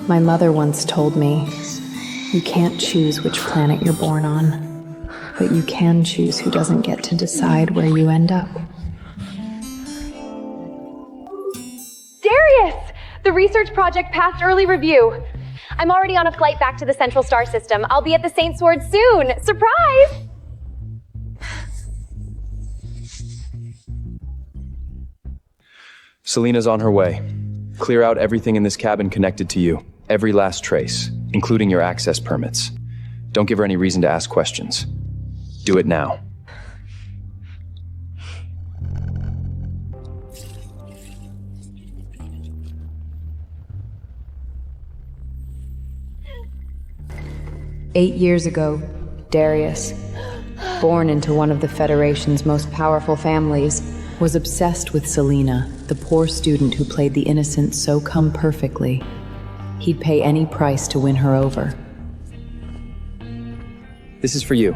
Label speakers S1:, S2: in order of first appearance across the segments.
S1: My mother once told me, you can't choose which planet you're born on, but you can choose who doesn't get to decide where you end up.
S2: Darius! The research project passed early review. I'm already on a flight back to the Central Star System. I'll be at the Saint Sword soon. Surprise!
S3: Selena's on her way. Clear out everything in this cabin connected to you. Every last trace, including your access permits. Don't give her any reason to ask questions. Do it now.
S1: "8 years ago, Darius, born into one of the Federation's most powerful families, was obsessed with Selena, the poor student who played the innocent so perfectly. He'd pay any price to win her over.
S3: This is for you.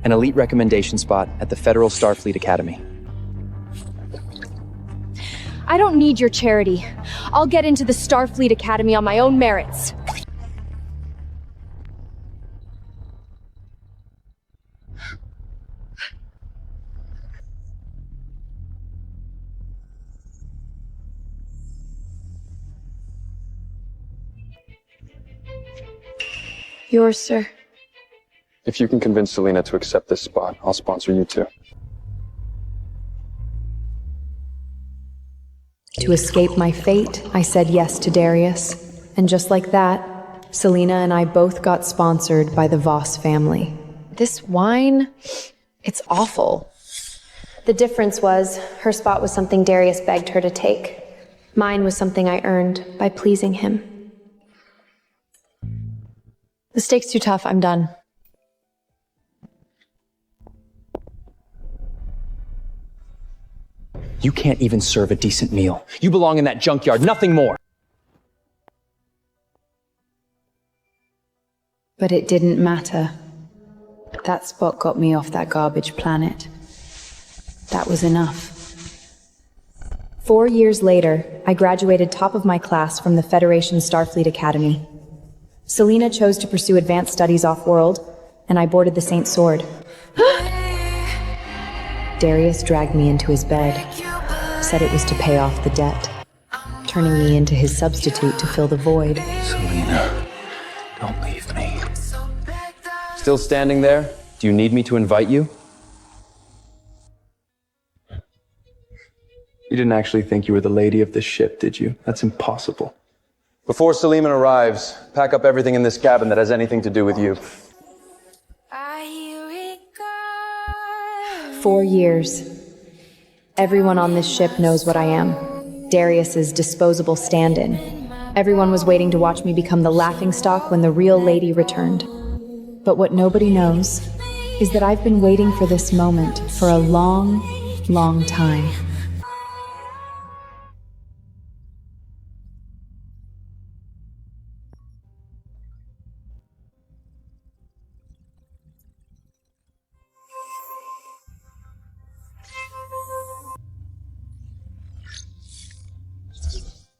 S3: An elite recommendation spot at the Federal Starfleet Academy.
S2: I don't need your charity. I'll get into the Starfleet Academy on my own merits. Yours, sir.
S4: If you can convince Selena to accept this spot, I'll sponsor you too.
S1: To escape my fate, I said yes to Darius. And just like that, Selena and I both got sponsored by the Voss family.
S2: This wine, it's awful.
S5: The difference was, her spot was something Darius begged her to take. Mine was something I earned by pleasing him.
S2: The stake's too tough, I'm done.
S3: You can't even serve a decent meal. You belong in that junkyard, nothing more.
S1: But it didn't matter. That spot got me off that garbage planet. That was enough. 4 years later, I graduated top of my class from the Federation Starfleet Academy. Selena chose to pursue advanced studies off-world, and I boarded the Saint Sword. Darius dragged me into his bed, said it was to pay off the debt, turning me into his substitute to fill the void.
S3: Selena, don't leave me. Still standing there? Do you need me to invite you? You didn't actually think you were the lady of this ship, did you? That's impossible. Before Selena arrives, pack up everything in this cabin that has anything to do with you.
S1: 4 years. Everyone on this ship knows what I am. Darius's disposable stand-in. Everyone was waiting to watch me become the laughingstock when the real lady returned. But what nobody knows is that I've been waiting for this moment for a long, long time.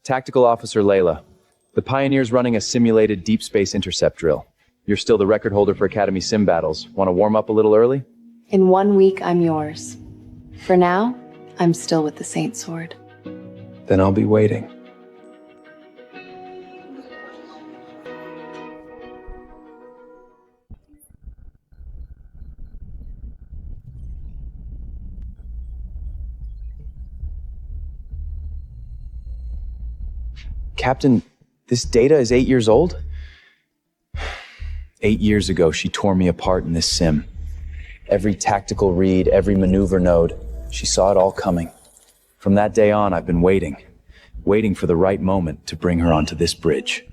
S3: Tactical Officer Layla. The Pioneer's running a simulated deep space intercept drill. You're still the record holder for Academy Sim battles. Want to warm up a little early?
S1: In 1 week, I'm yours. For now, I'm still with the Saint Sword.
S3: Then I'll be waiting. Captain, this data is 8 years old? 8 years ago, she tore me apart in this sim. Every tactical read, every maneuver node, she saw it all coming. From that day on, I've been waiting for the right moment to bring her onto this bridge.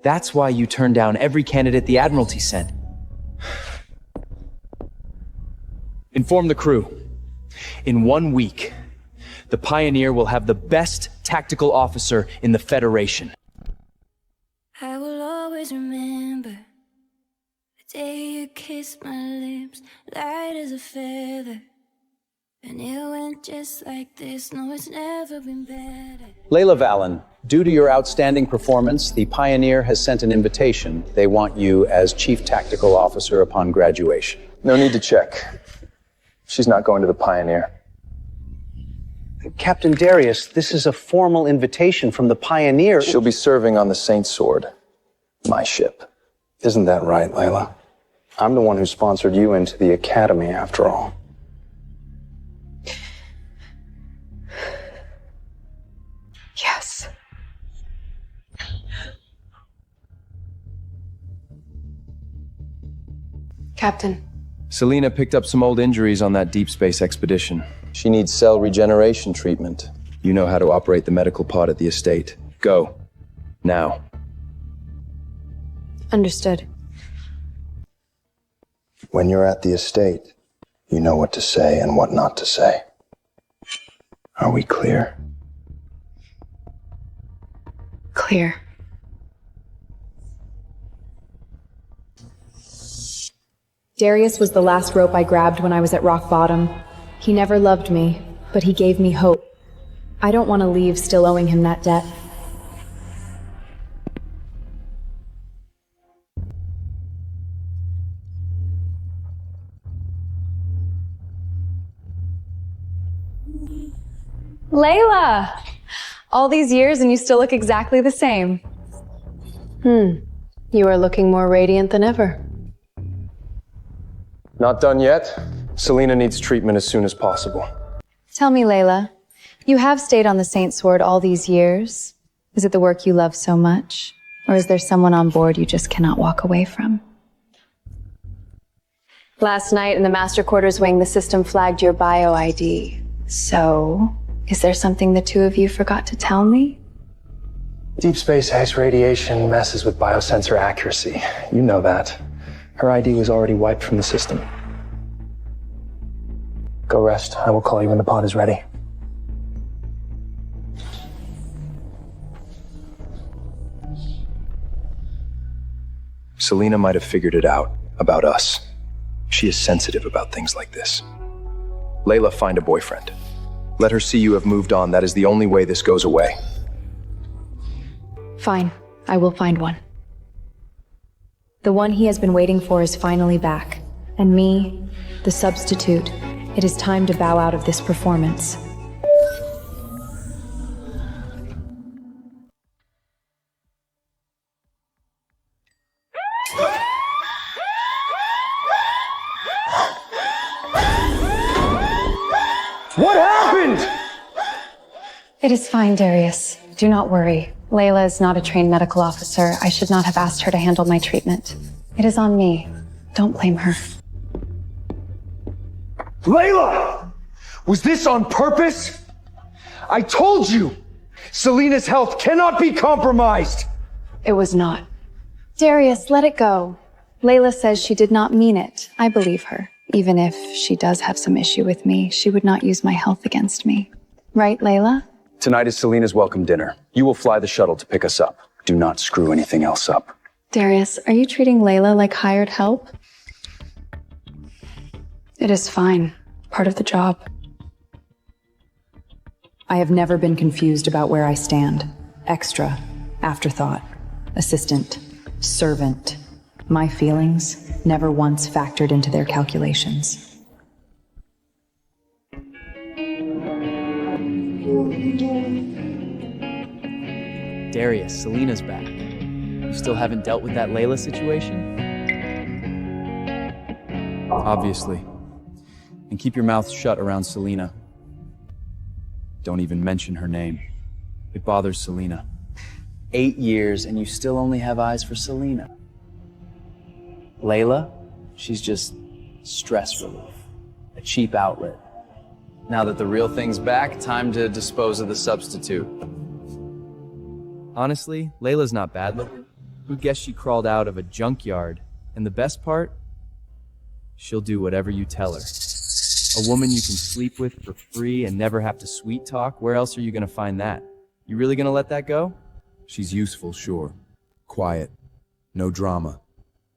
S3: That's why you turned down every candidate the Admiralty sent. Inform the crew. In 1 week, the Pioneer will have the best tactical officer in the Federation.
S6: I will always remember the day you kissed my lips, light as a feather. And it went just like this. No, it's never been better.
S3: Layla Valen, due to your outstanding performance, the Pioneer has sent an invitation. They want you as Chief Tactical Officer upon graduation.
S4: No need to check. She's not going to the Pioneer.
S7: Captain Darius, this is a formal invitation from the Pioneer.
S4: She'll be serving on the Saint Sword, my ship.
S7: Isn't that right, Layla? I'm the one who sponsored you into the Academy, after all.
S1: Yes.
S5: Captain,
S3: Selena picked up some old injuries on that deep space expedition. She needs cell regeneration treatment. You know how to operate the medical pod at the estate. Go. Now.
S5: understood.
S7: When you're at the estate, you know what to say and what not to say. Are we clear?
S5: Clear.
S1: Darius was the last rope I grabbed when I was at rock bottom. He never loved me, but he gave me hope. I don't want to leave still owing him that debt.
S2: Layla! All these years and you still look exactly the same.
S5: You are looking more radiant than ever.
S4: Not done yet. Selena needs treatment as soon as possible.
S2: Tell me, Layla, you have stayed on the Saint Sword all these years. Is it the work you love so much? Or is there someone on board you just cannot walk away from?
S5: Last night in the Master Quarters wing, the system flagged your bio ID.
S2: So, is there something the two of you forgot to tell me?
S7: Deep space X radiation messes with biosensor accuracy. You know that. Her ID was already wiped from the system. Go rest. I will call you when the pod is ready.
S3: Selena might have figured it out about us. She is sensitive about things like this. Layla, find a boyfriend. Let her see you have moved on. That is the only way this goes away.
S1: Fine, I will find one. The one he has been waiting for is finally back. And me, the substitute, it is time to bow out of this performance.
S7: What happened?
S2: It is fine, Darius. Do not worry. Layla is not a trained medical officer. I should not have asked her to handle my treatment. It is on me. Don't blame her.
S8: Layla! Was this on purpose? I told you! Selena's health cannot be compromised!
S2: It was not. Darius, let it go. Layla says she did not mean it. I believe her. Even if she does have some issue with me, she would not use my health against me. Right, Layla?
S3: Tonight is Selena's welcome dinner. You will fly the shuttle to pick us up. Do not screw anything else up.
S2: Darius, are you treating Layla like hired help? It is fine. Part of the job.
S1: I have never been confused about where I stand. Extra, afterthought, assistant, servant. My feelings never once factored into their calculations.
S9: Darius, Selena's back. You still haven't dealt with that Layla situation?
S3: Obviously. And keep your mouth shut around Selena. Don't even mention her name. It bothers Selena.
S9: 8 years and you still only have eyes for Selena. Layla, she's just stress relief. A cheap outlet. Now that the real thing's back, time to dispose of the substitute. Honestly, Layla's not bad looking. Who'd guess she crawled out of a junkyard? And the best part? She'll do whatever you tell her. A woman you can sleep with for free and never have to sweet talk? Where else are you gonna find that? You really gonna let that go?
S3: She's useful, sure. Quiet. No drama.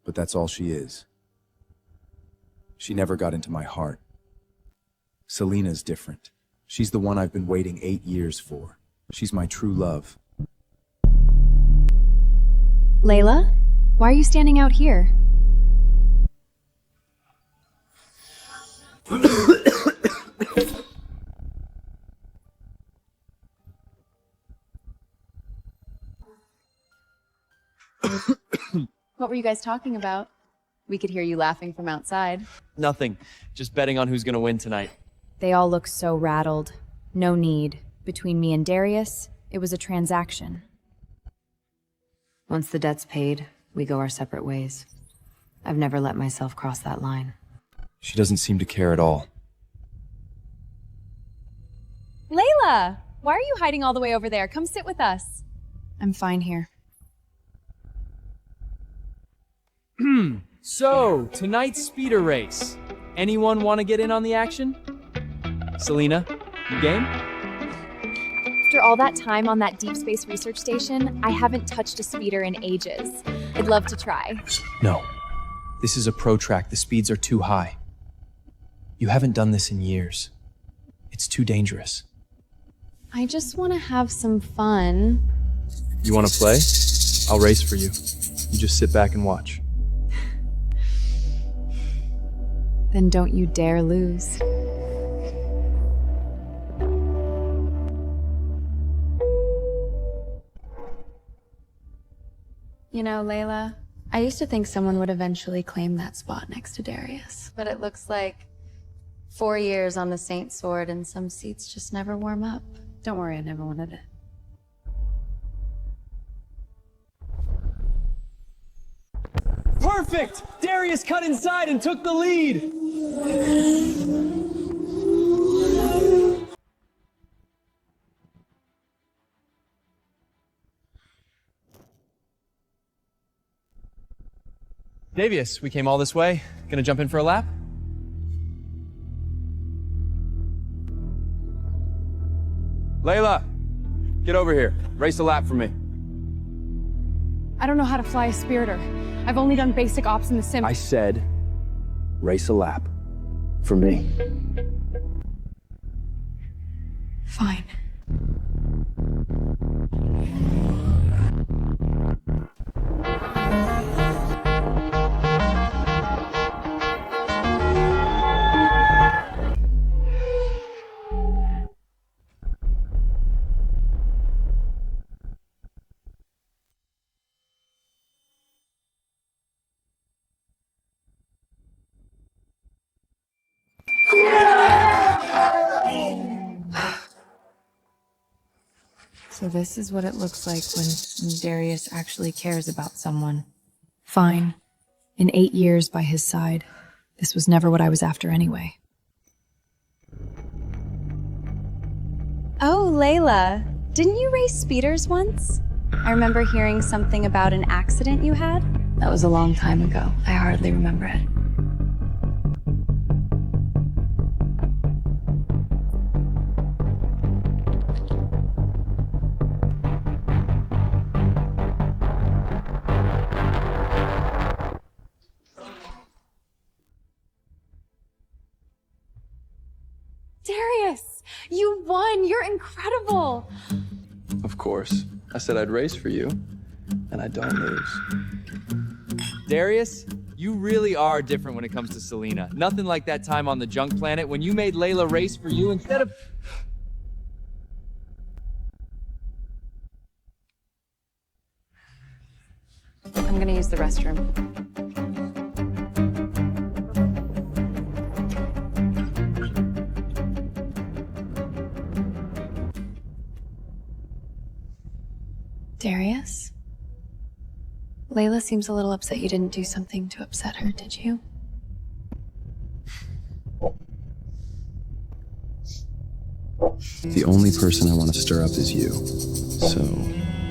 S3: But that's all she is. She never got into my heart. Selena's different. She's the one I've been waiting 8 years for. She's my true love.
S2: Layla, why are you standing out here? What were you guys talking about? We could hear you laughing from outside.
S9: Nothing. Just betting on who's gonna win tonight.
S1: They all look so rattled. No need. Between me and Darius, it was a transaction.
S10: Once the debt's paid, we go our separate ways. I've never let myself cross that line.
S3: She doesn't seem to care at all.
S2: Layla, why are you hiding all the way over there? Come sit with us.
S1: I'm fine here.
S9: So, tonight's speeder race. Anyone want to get in on the action? Selena, you game?
S2: After all that time on that deep space research station, I haven't touched a speeder in ages. I'd love to try.
S3: No. This is a pro track. The speeds are too high. You haven't done this in years. It's too dangerous.
S2: I just want to have some fun.
S9: You want to play? I'll race for you. You just sit back and watch.
S2: Then don't you dare lose. You know, Layla, I used to think someone would eventually claim that spot next to Darius. But it looks like 4 years on the Saint Sword and some seats just never warm up.
S10: Don't worry, I never wanted it.
S9: Perfect! Darius cut inside and took the lead! Darius, we came all this way. Gonna jump in for a lap? Layla, get over here. Race a lap for me.
S2: I don't know how to fly a spiritor. I've only done basic ops in the sim.
S3: I said, race a lap. For me.
S2: Fine.
S1: So this is what it looks like when Darius actually cares about someone. Fine. In 8 years by his side, this was never what I was after anyway.
S2: Oh, Layla, didn't you race speeders once? I remember hearing something about an accident you had.
S10: That was a long time ago. I hardly remember it.
S2: Darius, you won! You're incredible!
S4: Of course. I said I'd race for you, and I don't lose.
S9: Darius, you really are different when it comes to Selena. Nothing like that time on the junk planet when you made Layla race for you instead of...
S10: I'm gonna use the restroom.
S2: Darius? Layla seems a little upset you didn't do something to upset her, did you?
S3: The only person I want to stir up is you. So,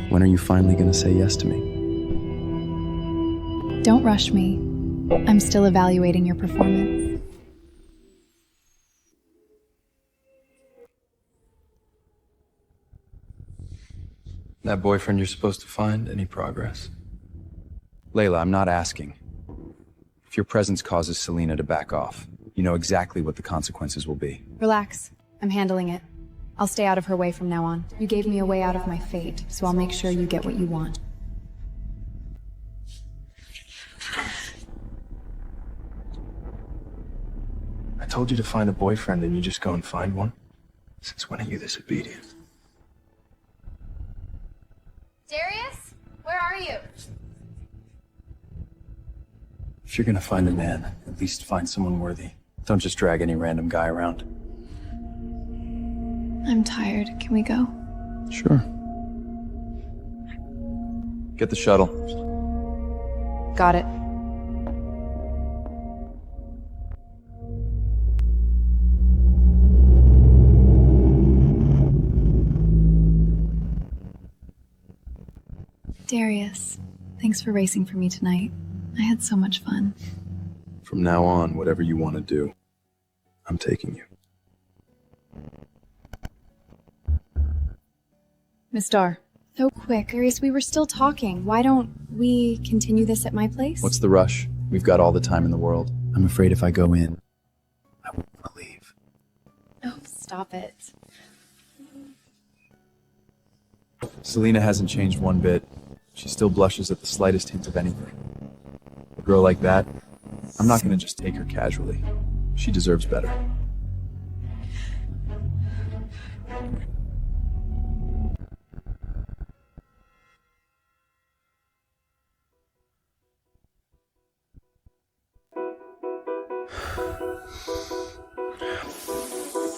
S3: when are you finally going to say yes to me?
S2: Don't rush me. I'm still evaluating your performance.
S3: That boyfriend you're supposed to find, any progress? Layla, I'm not asking. If your presence causes Selena to back off, You know exactly what the consequences will be.
S2: Relax. I'm handling it. I'll stay out of her way from now on. You gave me a way out of my fate, so I'll make sure you get what you want.
S7: I told you to find a boyfriend and you just go and find one? Since when are you this obedient?
S2: Darius? Where are you?
S3: If you're gonna find a man, at least find someone worthy. Don't just drag any random guy around.
S2: I'm tired. Can we go?
S3: Sure. Get the shuttle.
S2: Got it. Darius, thanks for racing for me tonight. I had so much fun.
S3: From now on, whatever you want to do, I'm taking you.
S2: Miss Dar. So quick. Darius, we were still talking. Why don't we continue this at my place?
S3: What's the rush? We've got all the time in the world. I'm afraid if I go in, I won't want to leave.
S2: Oh, stop it.
S3: Selena hasn't changed one bit. She still blushes at the slightest hint of anything. A girl like that, I'm not going to just take her casually. She deserves better.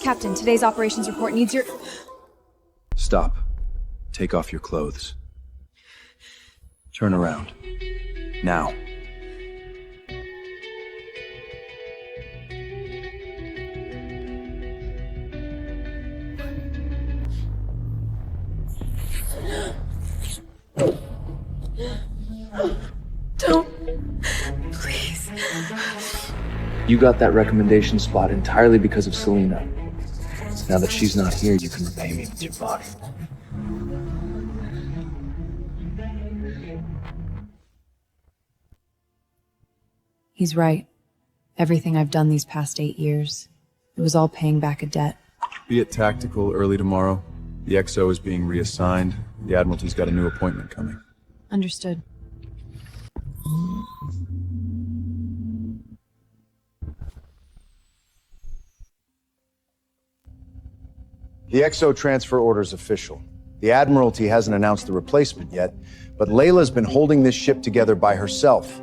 S2: Captain, today's operations report needs your...
S3: Stop. Take off your clothes. Turn around. Now.
S2: Don't. Please.
S7: You got that recommendation spot entirely because of Selena. Now that she's not here, you can repay me with your body.
S1: He's right. Everything I've done these past 8 years, it was all paying back a debt.
S3: Be it tactical early tomorrow. The XO is being reassigned. The Admiralty's got a new appointment coming.
S1: Understood.
S11: The XO transfer order's official. The Admiralty hasn't announced the replacement yet, but Layla's been holding this ship together by herself.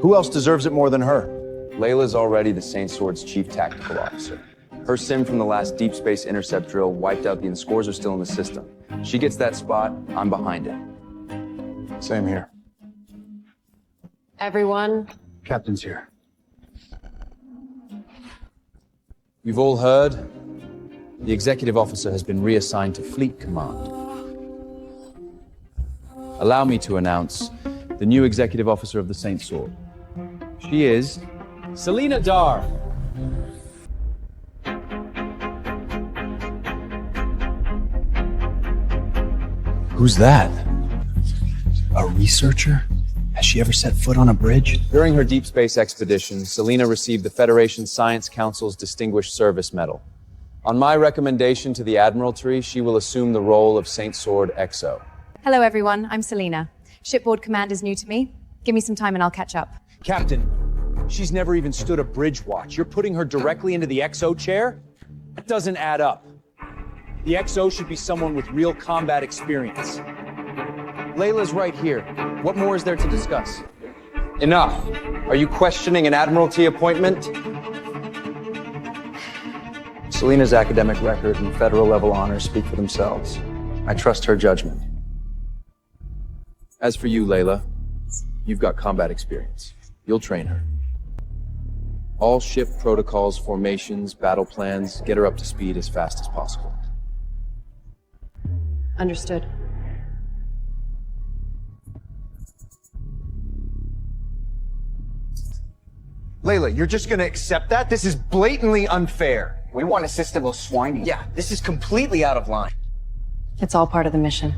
S11: Who else deserves it more than her?
S4: Layla's already the Saint Sword's chief tactical officer. Her sim from the last deep space intercept drill wiped out the scores are still in the system. She gets that spot, I'm behind it.
S11: Same here.
S5: Everyone,
S7: Captain's here.
S3: You've all heard. The executive officer has been reassigned to Fleet Command. Allow me to announce the new executive officer of the Saint Sword. She is Selena Dar.
S11: Who's that? A researcher? Has she ever set foot on a bridge?
S3: During her deep space expedition, Selena received the Federation Science Council's Distinguished Service Medal. On my recommendation to the Admiralty, she will assume the role of Saint Sword XO.
S2: Hello, everyone. I'm Selena. Shipboard command is new to me. Give me some time and I'll catch up.
S11: Captain, she's never even stood a bridge watch. You're putting her directly into the XO chair? That doesn't add up. The XO should be someone with real combat experience. Layla's right here. What more is there to discuss?
S4: Enough. Are you questioning an Admiralty appointment?
S7: Selena's academic record and federal level honors speak for themselves. I trust her judgment.
S3: As for you, Layla, you've got combat experience. You'll train her. All ship protocols, formations, battle plans, get her up to speed as fast as possible.
S5: understood.
S8: Layla, you're just gonna accept that? This is blatantly unfair.
S12: We want a system of swine.
S8: Yeah, this is completely out of line.
S5: It's all part of the mission.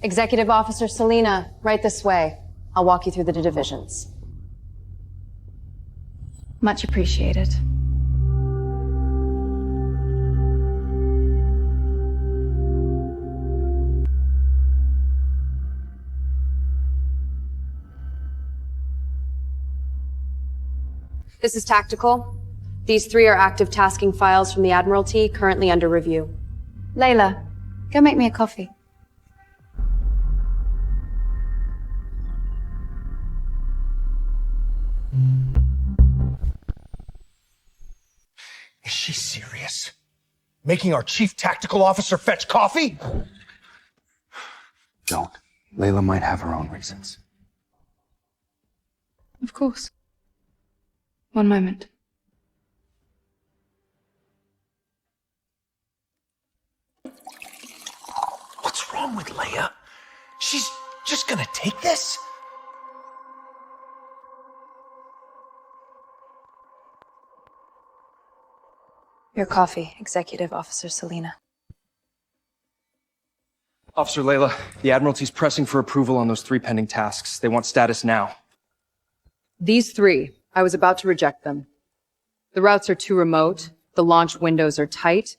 S5: Executive Officer Selena, right this way.
S13: I'll walk you through the divisions.
S2: Much appreciated.
S13: This is tactical. These 3 are active tasking files from the Admiralty, currently under review.
S2: Layla, go make me a coffee.
S8: Is she serious? Making our chief tactical officer fetch coffee?
S4: Don't. Layla might have her own reasons.
S2: Of course. One moment.
S8: What's wrong with Leia? She's just gonna take this?
S2: Your coffee, Executive Officer Selena.
S14: Officer Layla, the Admiralty's pressing for approval on those 3 pending tasks. They want status now.
S13: These 3, I was about to reject them. The routes are too remote, the launch windows are tight,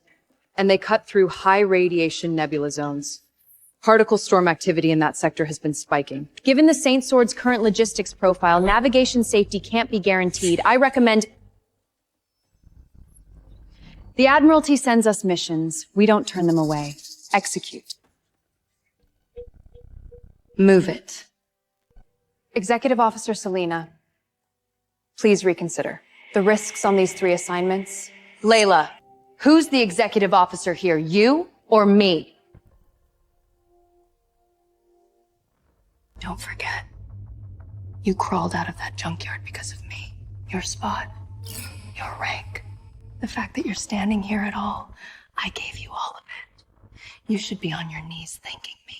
S13: and they cut through high radiation nebula zones. Particle storm activity in that sector has been spiking. Given the Saint Sword's current logistics profile, navigation safety can't be guaranteed. I recommend... The Admiralty sends us missions. We don't turn them away. Execute. Move it.
S2: Executive Officer Selena, please reconsider. The risks on these 3 assignments.
S13: Layla, who's the executive officer here, you or me?
S2: Don't forget, you crawled out of that junkyard because of me. Your spot, your rank, the fact that you're standing here at all, I gave you all of it. You should be on your knees thanking me.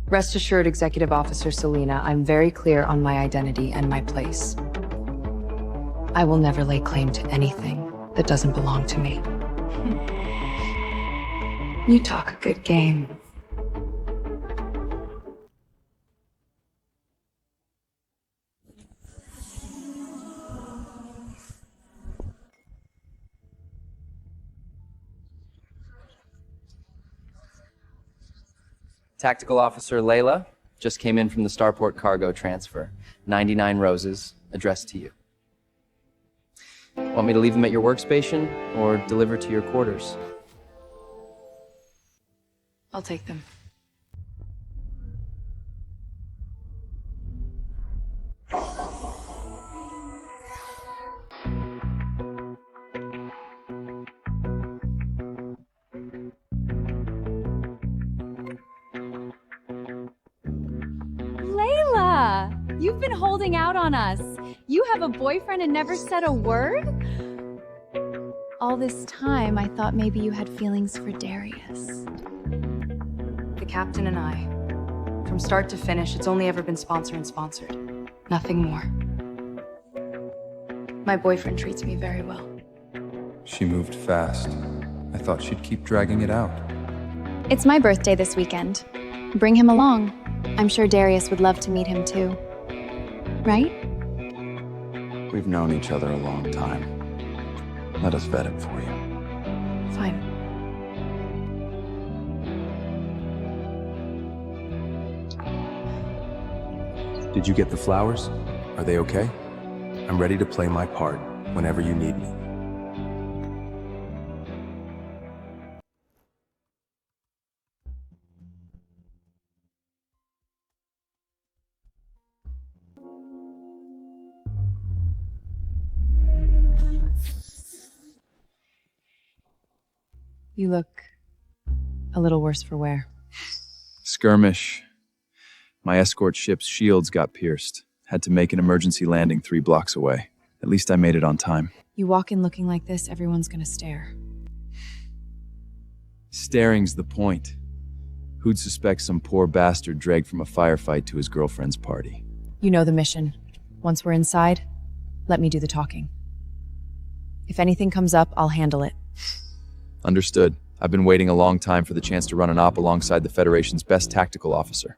S13: Rest assured, Executive Officer Selena, I'm very clear on my identity and my place. I will never lay claim to anything that doesn't belong to me.
S2: You talk a good game.
S9: Tactical Officer Layla just came in from the Starport cargo transfer. 99 roses, addressed to you. Want me to leave them at your workstation or deliver to your quarters?
S2: I'll take them.
S15: Layla, you've been holding out on us. You have a boyfriend and never said a word?
S2: All this time, I thought maybe you had feelings for Darius.
S13: The captain and I. From start to finish, it's only ever been sponsor and sponsored. Nothing more.
S2: My boyfriend treats me very well.
S16: She moved fast. I thought she'd keep dragging it out.
S2: It's my birthday this weekend. Bring him along. I'm sure Darius would love to meet him too. Right?
S4: We've known each other a long time. Let us vet it for you.
S2: Fine.
S16: Did you get the flowers? Are they okay? I'm ready to play my part whenever you need me.
S13: You look a little worse for wear.
S3: Skirmish. My escort ship's shields got pierced. Had to make an emergency landing 3 blocks away. At least I made it on time.
S13: You walk in looking like this, everyone's gonna stare.
S3: Staring's the point. Who'd suspect some poor bastard dragged from a firefight to his girlfriend's party?
S13: You know the mission.
S1: Once we're inside, let me do the talking. If anything comes up, I'll handle it.
S3: Understood. I've been waiting a long time for the chance to run an op alongside the Federation's best tactical officer.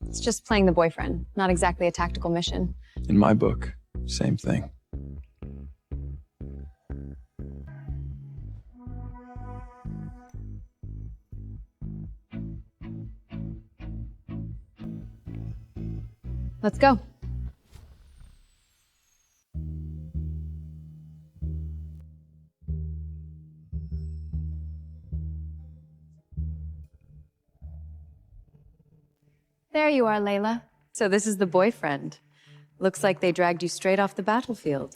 S2: It's just playing the boyfriend, not exactly a tactical mission.
S3: In my book, same thing.
S2: Let's go. There you are, Layla.
S10: So this is the boyfriend. Looks like they dragged you straight off the battlefield.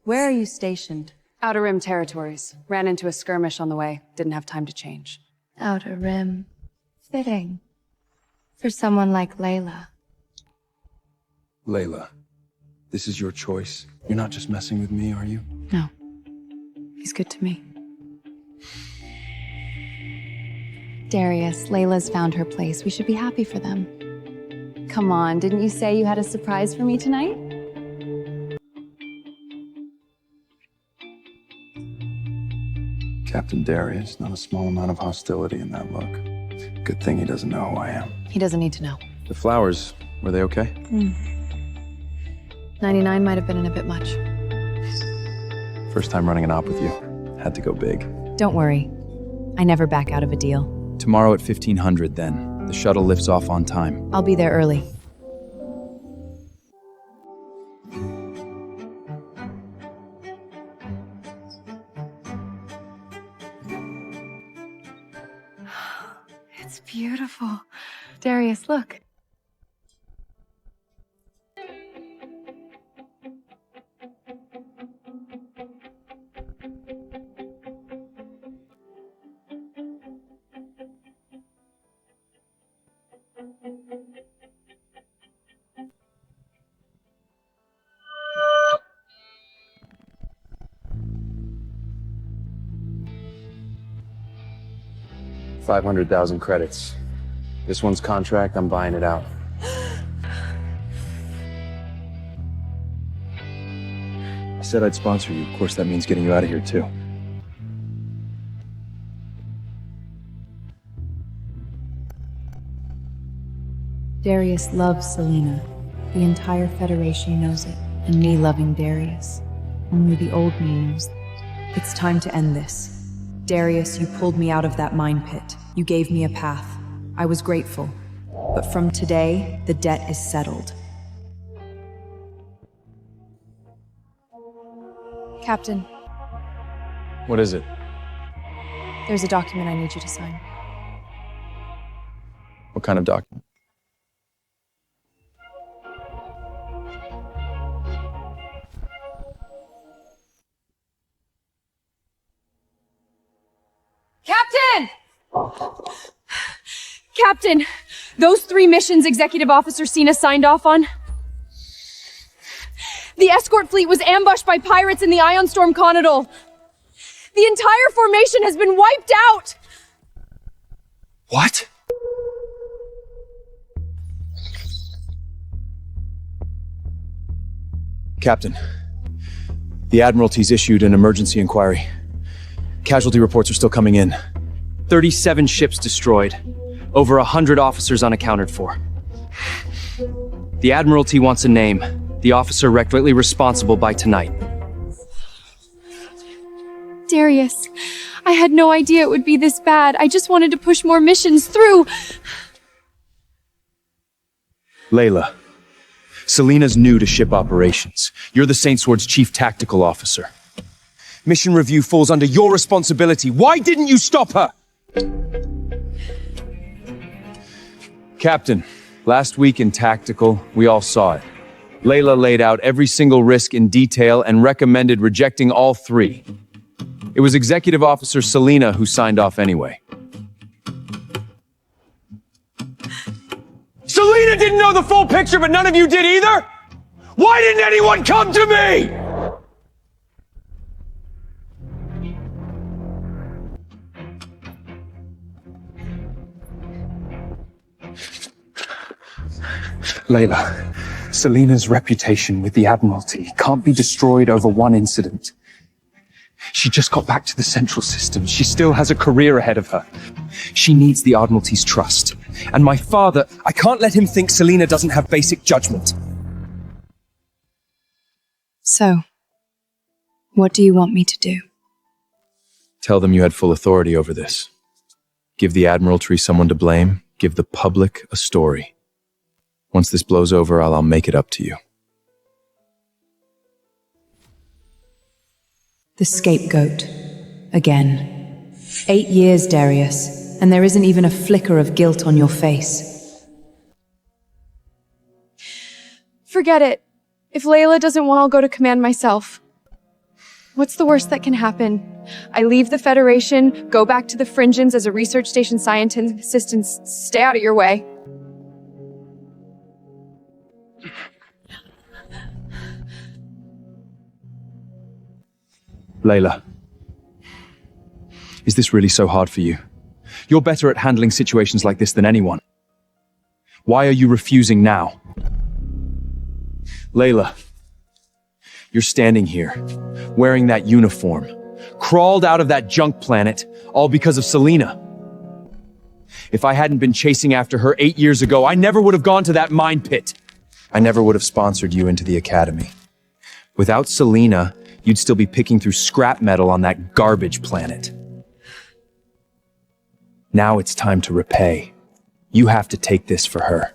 S10: Where are you stationed?
S2: Outer Rim territories. Ran into a skirmish on the way. Didn't have time to change.
S15: Outer Rim. Fitting. For someone like Layla.
S16: Layla, this is your choice. You're not just messing with me, are you?
S2: No. He's good to me. Darius, Layla's found her place. We should be happy for them. Come on, didn't you say you had a surprise for me tonight?
S16: Captain Darius, not a small amount of hostility in that look. Good thing he doesn't know who I am.
S2: He doesn't need to know.
S3: The flowers, were they okay?
S2: 99 might have been in a bit much.
S3: First time running an op with you. Had to go big.
S1: Don't worry. I never back out of a deal.
S3: Tomorrow at 1500 then. The shuttle lifts off on time.
S1: I'll be there early.
S2: It's beautiful. Darius, look.
S4: $500,000 credits. This one's contract, I'm buying it out.
S3: I said I'd sponsor you. Of course, that means getting you out of here, too.
S1: Darius loves Selena. The entire Federation knows it, and me loving Darius. Only the old me knows. It's time to end this. Darius, you pulled me out of that mine pit. You gave me a path. I was grateful. But from today, the debt is settled.
S2: Captain,
S3: What is it?
S2: there's a document I need you to sign.
S3: What kind of document?
S13: Captain! Captain! Those 3 missions Executive Officer Cena signed off on? The escort fleet was ambushed by pirates in the Ion Storm Conadol. The entire formation has been wiped out!
S3: What? Captain, the Admiralty's issued an emergency inquiry. Casualty reports are still coming in.
S14: 37 ships destroyed. Over 100 officers unaccounted for. The Admiralty wants a name. The officer directly responsible by tonight.
S2: Darius, I had no idea it would be this bad. I just wanted to push more missions through.
S3: Layla, Selena's new to ship operations. You're the Saint Sword's chief tactical officer.
S11: Mission review falls under your responsibility. Why didn't you stop her?
S3: Captain, last week in tactical, we all saw it. Layla laid out every single risk in detail and recommended rejecting all 3. It was Executive Officer Selena who signed off anyway.
S11: Selena didn't know the full picture, but none of you did either? Why didn't anyone come to me?
S16: Layla,
S8: Selena's reputation with the Admiralty can't be destroyed over one incident. She just got back to the Central System. She still has a career ahead of her.
S14: She needs the Admiralty's trust. And my father, I can't let him think Selena doesn't have basic judgment.
S2: So, what do you want me to do?
S3: Tell them you had full authority over this. Give the Admiralty someone to blame. Give the public a story. Once this blows over, I'll make it up to you.
S1: The scapegoat. Again. 8 years, Darius, and there isn't even a flicker of guilt on your face.
S2: Forget it. If Layla doesn't want, I'll go to command myself. What's the worst that can happen? I leave the Federation, go back to the Fringens as a research station scientist, and stay out of your way.
S3: Layla, is this really so hard for you? You're better at handling situations like this than anyone. Why are you refusing now? Layla, you're standing here, wearing that uniform, crawled out of that junk planet, all because of Selena. If I hadn't been chasing after her 8 years ago, I never would have gone to that mine pit. I never would have sponsored you into the academy. Without Selena, you'd still be picking through scrap metal on that garbage planet. Now it's time to repay. You have to take this for her.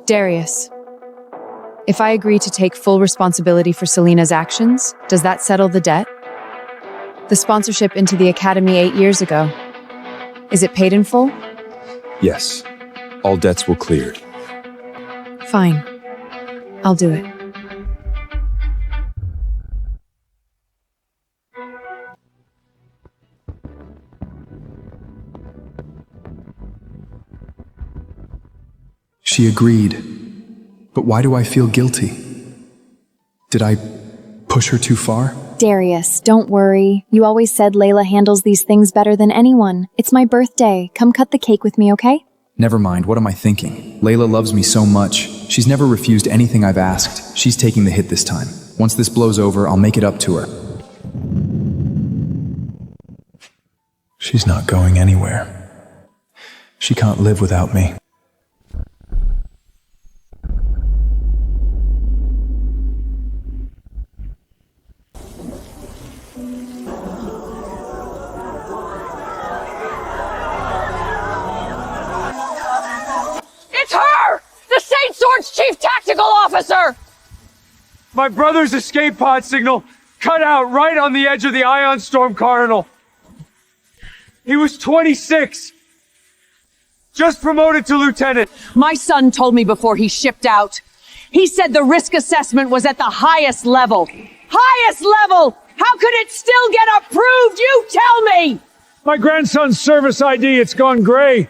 S2: Darius, if I agree to take full responsibility for Selena's actions, does that settle the debt? The sponsorship into the Academy 8 years ago. Is it paid in full?
S3: Yes, all debts will cleared.
S2: Fine. I'll do it.
S16: She agreed. But why do I feel guilty? Did I push her too far?
S15: Darius, don't worry. You always said Layla handles these things better than anyone. It's my birthday. Come cut the cake with me, okay?
S16: Never mind, what am I thinking? Layla loves me so much. She's never refused anything I've asked. She's taking the hit this time. Once this blows over, I'll make it up to her. She's not going anywhere. She can't live without me.
S17: Chief Tactical Officer!
S8: My brother's escape pod signal cut out right on the edge of the Ion Storm Cardinal. He was 26. Just promoted to lieutenant.
S17: My son told me before he shipped out. He said the risk assessment was at the highest level. Highest level! How could it still get approved? You tell me!
S8: My grandson's service ID, it's gone gray.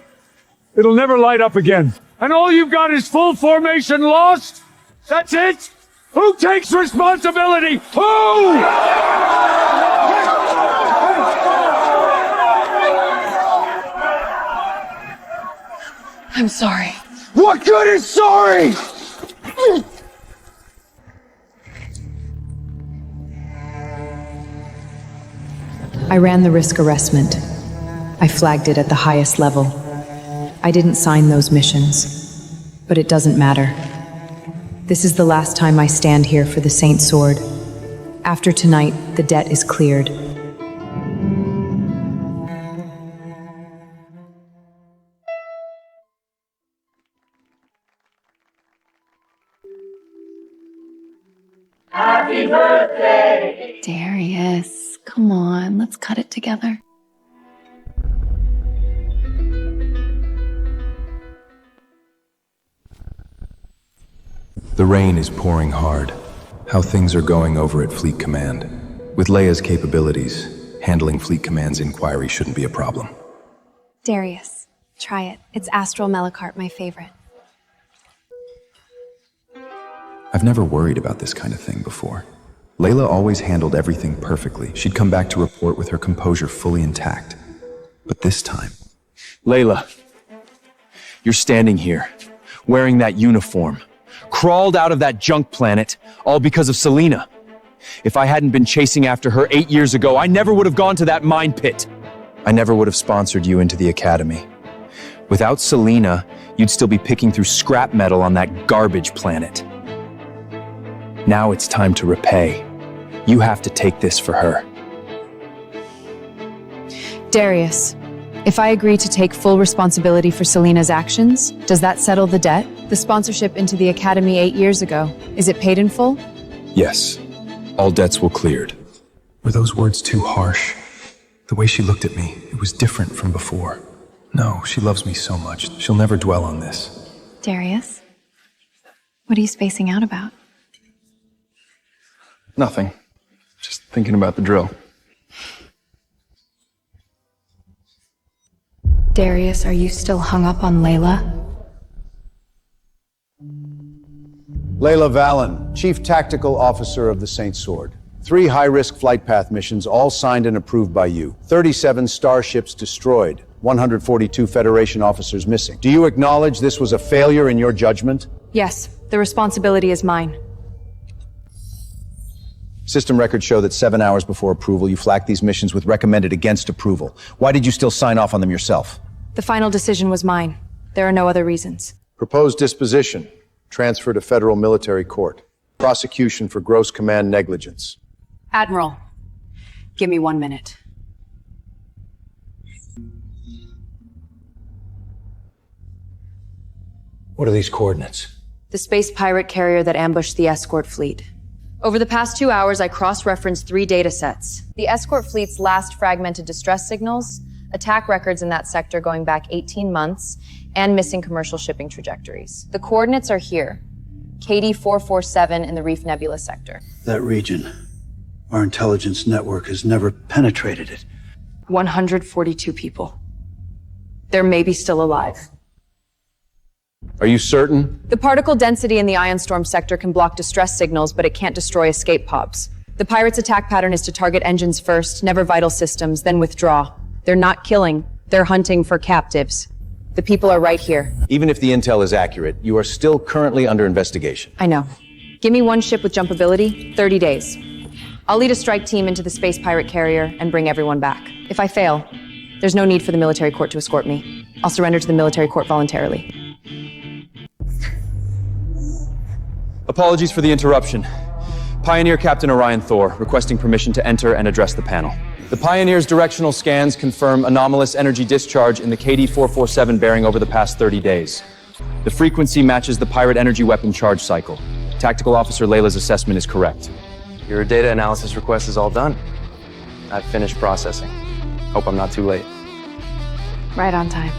S8: It'll never light up again. And all you've got is full formation lost? That's it? Who takes responsibility? Who?
S17: I'm sorry.
S8: What good is sorry?
S1: I ran the risk arrestment. I flagged it at the highest level. I didn't sign those missions, but it doesn't matter. This is the last time I stand here for the Saint Sword. After tonight, the debt is cleared.
S15: Happy birthday! Darius, come on, let's cut it together.
S16: The rain is pouring hard. How things are going over at Fleet Command. With Leia's capabilities, handling Fleet Command's inquiry shouldn't be a problem.
S15: Darius, try it. It's Astral Melicart, my favorite.
S16: I've never worried about this kind of thing before. Layla always handled everything perfectly. She'd come back to report with her composure fully intact. But this time...
S3: Layla,
S14: You're standing here, wearing that uniform, crawled out of that junk planet, all because of Selena. If I hadn't been chasing after her 8 years ago, I never would have gone to that mine pit. I never would have sponsored you into the academy. Without Selena, you'd still be picking through scrap metal on that garbage planet. Now it's time to repay. You have to take this for her.
S2: Darius, if I agree to take full responsibility for Selena's actions, does that settle the debt? The sponsorship into the academy 8 years ago, is it paid in full?
S16: Yes. All debts will cleared. Were those words too harsh? The way she looked at me, it was different from before. No, she loves me so much. She'll never dwell on this.
S2: Darius, what are you spacing out about?
S16: Nothing. Just thinking about the drill.
S2: Darius, are you still hung up on Layla?
S18: Layla Valen, Chief Tactical Officer of the Saint Sword. 3 high-risk flight path missions, all signed and approved by you. 37 starships destroyed. 142 Federation officers missing. Do you acknowledge this was a failure in your judgment?
S2: Yes, the responsibility is mine.
S18: System records show that 7 hours before approval, you flagged these missions with recommended against approval. Why did you still sign off on them yourself?
S2: The final decision was mine. There are no other reasons.
S18: Proposed disposition. Transfer to federal military court. Prosecution for gross command negligence.
S13: Admiral, give me 1 minute.
S18: What are these coordinates?
S13: The space pirate carrier that ambushed the escort fleet. Over the past 2 hours, I cross-referenced 3 data sets. The escort fleet's last fragmented distress signals, attack records in that sector going back 18 months, and missing commercial shipping trajectories. The coordinates are here. KD 447 in the Reef Nebula sector.
S19: That region. Our intelligence network has never penetrated it.
S13: 142 people. They're maybe still alive.
S18: Are you certain?
S13: The particle density in the ion storm sector can block distress signals, but it can't destroy escape pods. The pirates' attack pattern is to target engines first, never vital systems, then withdraw. They're not killing, they're hunting for captives. The people are right here.
S18: Even if the intel is accurate, you are still currently under investigation.
S13: I know. Give me 1 ship with jump ability, 30 days. I'll lead a strike team into the space pirate carrier and bring everyone back. If I fail, there's no need for the military court to escort me. I'll surrender to the military court voluntarily.
S14: Apologies for the interruption. Pioneer Captain Orion Thor, requesting permission to enter and address the panel. The Pioneer's directional scans confirm anomalous energy discharge in the KD 447 bearing over the past 30 days. The frequency matches the pirate energy weapon charge cycle. Tactical Officer Layla's assessment is correct.
S4: Your data analysis request is all done. I've finished processing. Hope I'm not too late.
S2: Right on time.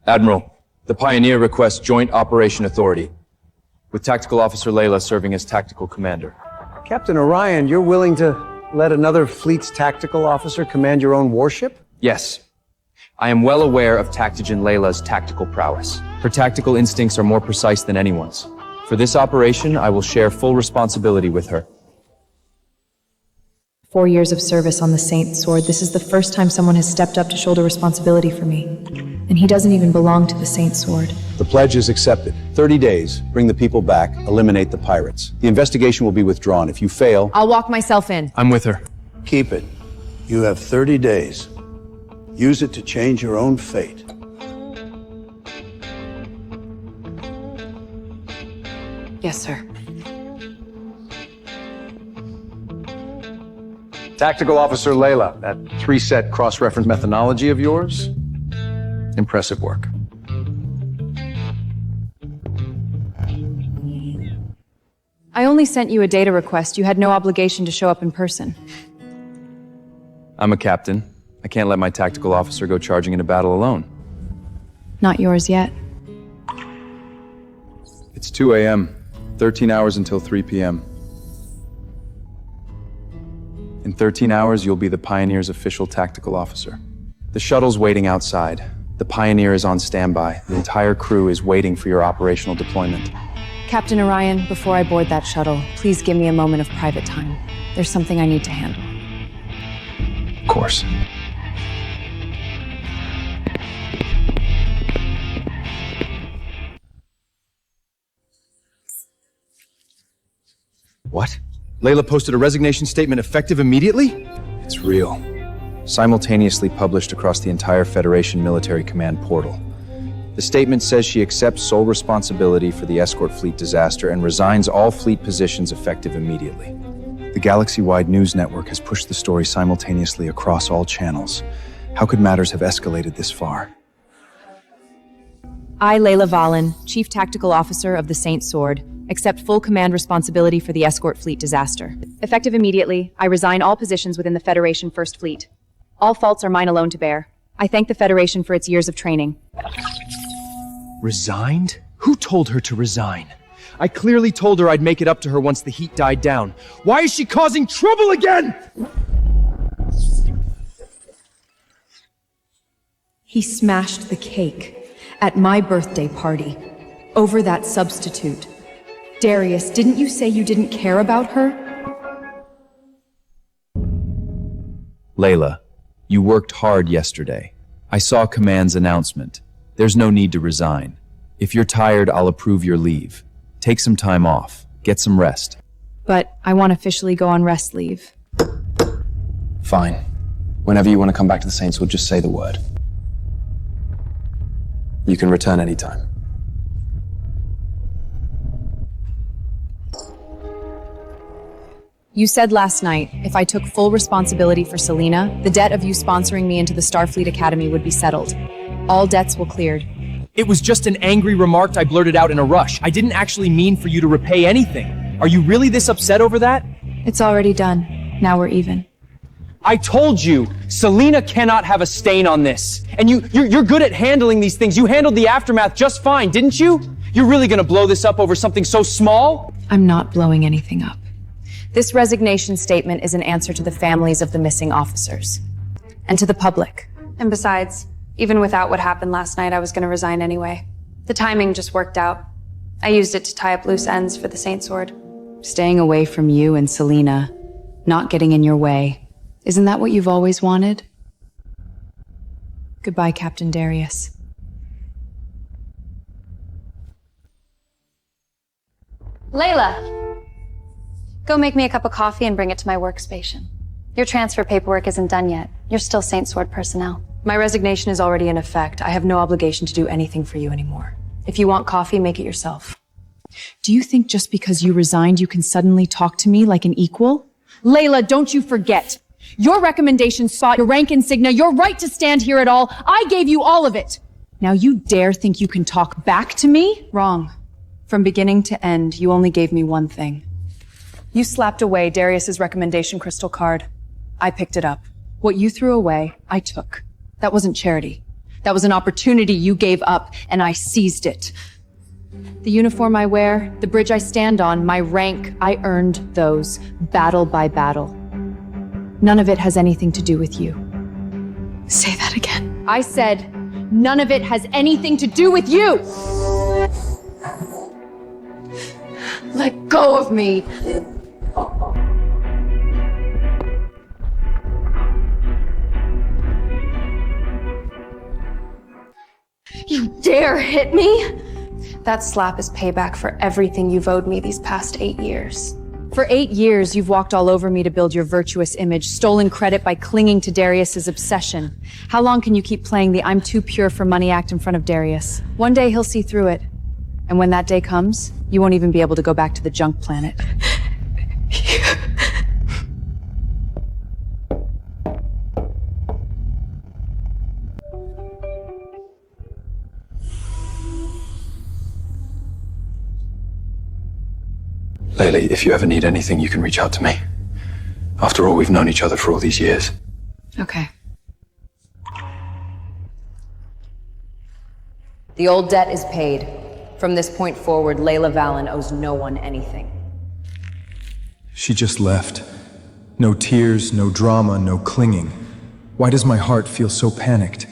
S14: Admiral, the Pioneer requests Joint Operation Authority, with Tactical Officer Layla serving as Tactical Commander.
S18: Captain Orion, you're willing to let another fleet's tactical officer command your own warship?
S14: Yes. I am well aware of Tactigen Layla's tactical prowess. Her tactical instincts are more precise than anyone's. For this operation, I will share full responsibility with her.
S1: 4 years of service on the Saint Sword. This is the first time someone has stepped up to shoulder responsibility for me. And he doesn't even belong to the Saint Sword.
S18: The pledge is accepted. 30 days, bring the people back, eliminate the pirates. The investigation will be withdrawn. If you fail,
S13: I'll walk myself in.
S14: I'm with her.
S19: Keep it. You have 30 days. Use it to change your own fate.
S13: Yes, sir.
S18: Tactical Officer Layla, that 3-set cross-reference methodology of yours, impressive work.
S13: I only sent you a data request. You had no obligation to show up in person.
S14: I'm a captain. I can't let my tactical officer go charging into battle alone.
S2: Not yours yet.
S16: It's 2 a.m., 13 hours until 3 p.m.
S14: In 13 hours, you'll be the Pioneer's official tactical officer. The shuttle's waiting outside. The Pioneer is on standby. The entire crew is waiting for your operational deployment.
S13: Captain Orion, before I board that shuttle, please give me a moment of private time. There's something I need to handle.
S16: Of course.
S14: What? Layla posted a resignation statement effective immediately?
S3: It's real. Simultaneously published across the entire Federation Military Command portal. The statement says she accepts sole responsibility for the escort fleet disaster and resigns all fleet positions effective immediately. The galaxy-wide news network has pushed the story simultaneously across all channels. How could matters have escalated this far?
S1: I, Layla Valen, Chief Tactical Officer of the Saint Sword, accept full command responsibility for the escort fleet disaster. Effective immediately, I resign all positions within the Federation First Fleet. All faults are mine alone to bear. I thank the Federation for its years of training.
S14: Resigned? Who told her to resign? I clearly told her I'd make it up to her once the heat died down. Why is she causing trouble again?
S1: He smashed the cake at my birthday party over that substitute. Darius, didn't you say you didn't care about her?
S3: Layla, you worked hard yesterday. I saw Command's announcement. There's no need to resign. If you're tired, I'll approve your leave. Take some time off. Get some rest.
S1: But I won't officially go on rest leave.
S4: Fine. Whenever you want to come back to the Saints, we'll just say the word. You can return anytime.
S1: You said last night, if I took full responsibility for Selena, the debt of you sponsoring me into the Starfleet Academy would be settled. All debts will cleared.
S14: It was just an angry remark I blurted out in a rush. I didn't actually mean for you to repay anything. Are you really this upset over that?
S1: It's already done. Now we're even.
S14: I told you, Selena cannot have a stain on this. And you're good at handling these things. You handled the aftermath just fine, didn't you? You're really gonna blow this up over something so small?
S1: I'm not blowing anything up. This resignation statement is an answer to the families of the missing officers. And to the public.
S5: And besides, even without what happened last night, I was going to resign anyway. The timing just worked out. I used it to tie up loose ends for the Saint Sword.
S1: Staying away from you and Selena, not getting in your way. Isn't that what you've always wanted? Goodbye, Captain Darius.
S5: Layla! Go make me a cup of coffee and bring it to my workstation. Your transfer paperwork isn't done yet. You're still Saint Sword personnel.
S1: My resignation is already in effect. I have no obligation to do anything for you anymore. If you want coffee, make it yourself. Do you think just because you resigned, you can suddenly talk to me like an equal? Layla, don't you forget. Your recommendation sought your rank insignia, your right to stand here at all. I gave you all of it. Now you dare think you can talk back to me? Wrong. From beginning to end, you only gave me one thing. You slapped away Darius's recommendation crystal card. I picked it up. What you threw away, I took. That wasn't charity. That was an opportunity you gave up, and I seized it. The uniform I wear, the bridge I stand on, my rank, I earned those, battle by battle. None of it has anything to do with you. Say that again. I said, none of it has anything to do with you! Let go of me! You dare hit me? That slap is payback for everything you've owed me these past 8 years. For 8 years, you've walked all over me to build your virtuous image, stolen credit by clinging to Darius's obsession. How long can you keep playing the I'm too pure for money act in front of Darius? One day he'll see through it. And when that day comes, you won't even be able to go back to the junk planet.
S16: Layla, if you ever need anything, you can reach out to me. After all, we've known each other for all these years.
S1: Okay.
S10: The old debt is paid. From this point forward, Layla Valen owes no one anything.
S16: She just left. No tears, no drama, no clinging. Why does my heart feel so panicked?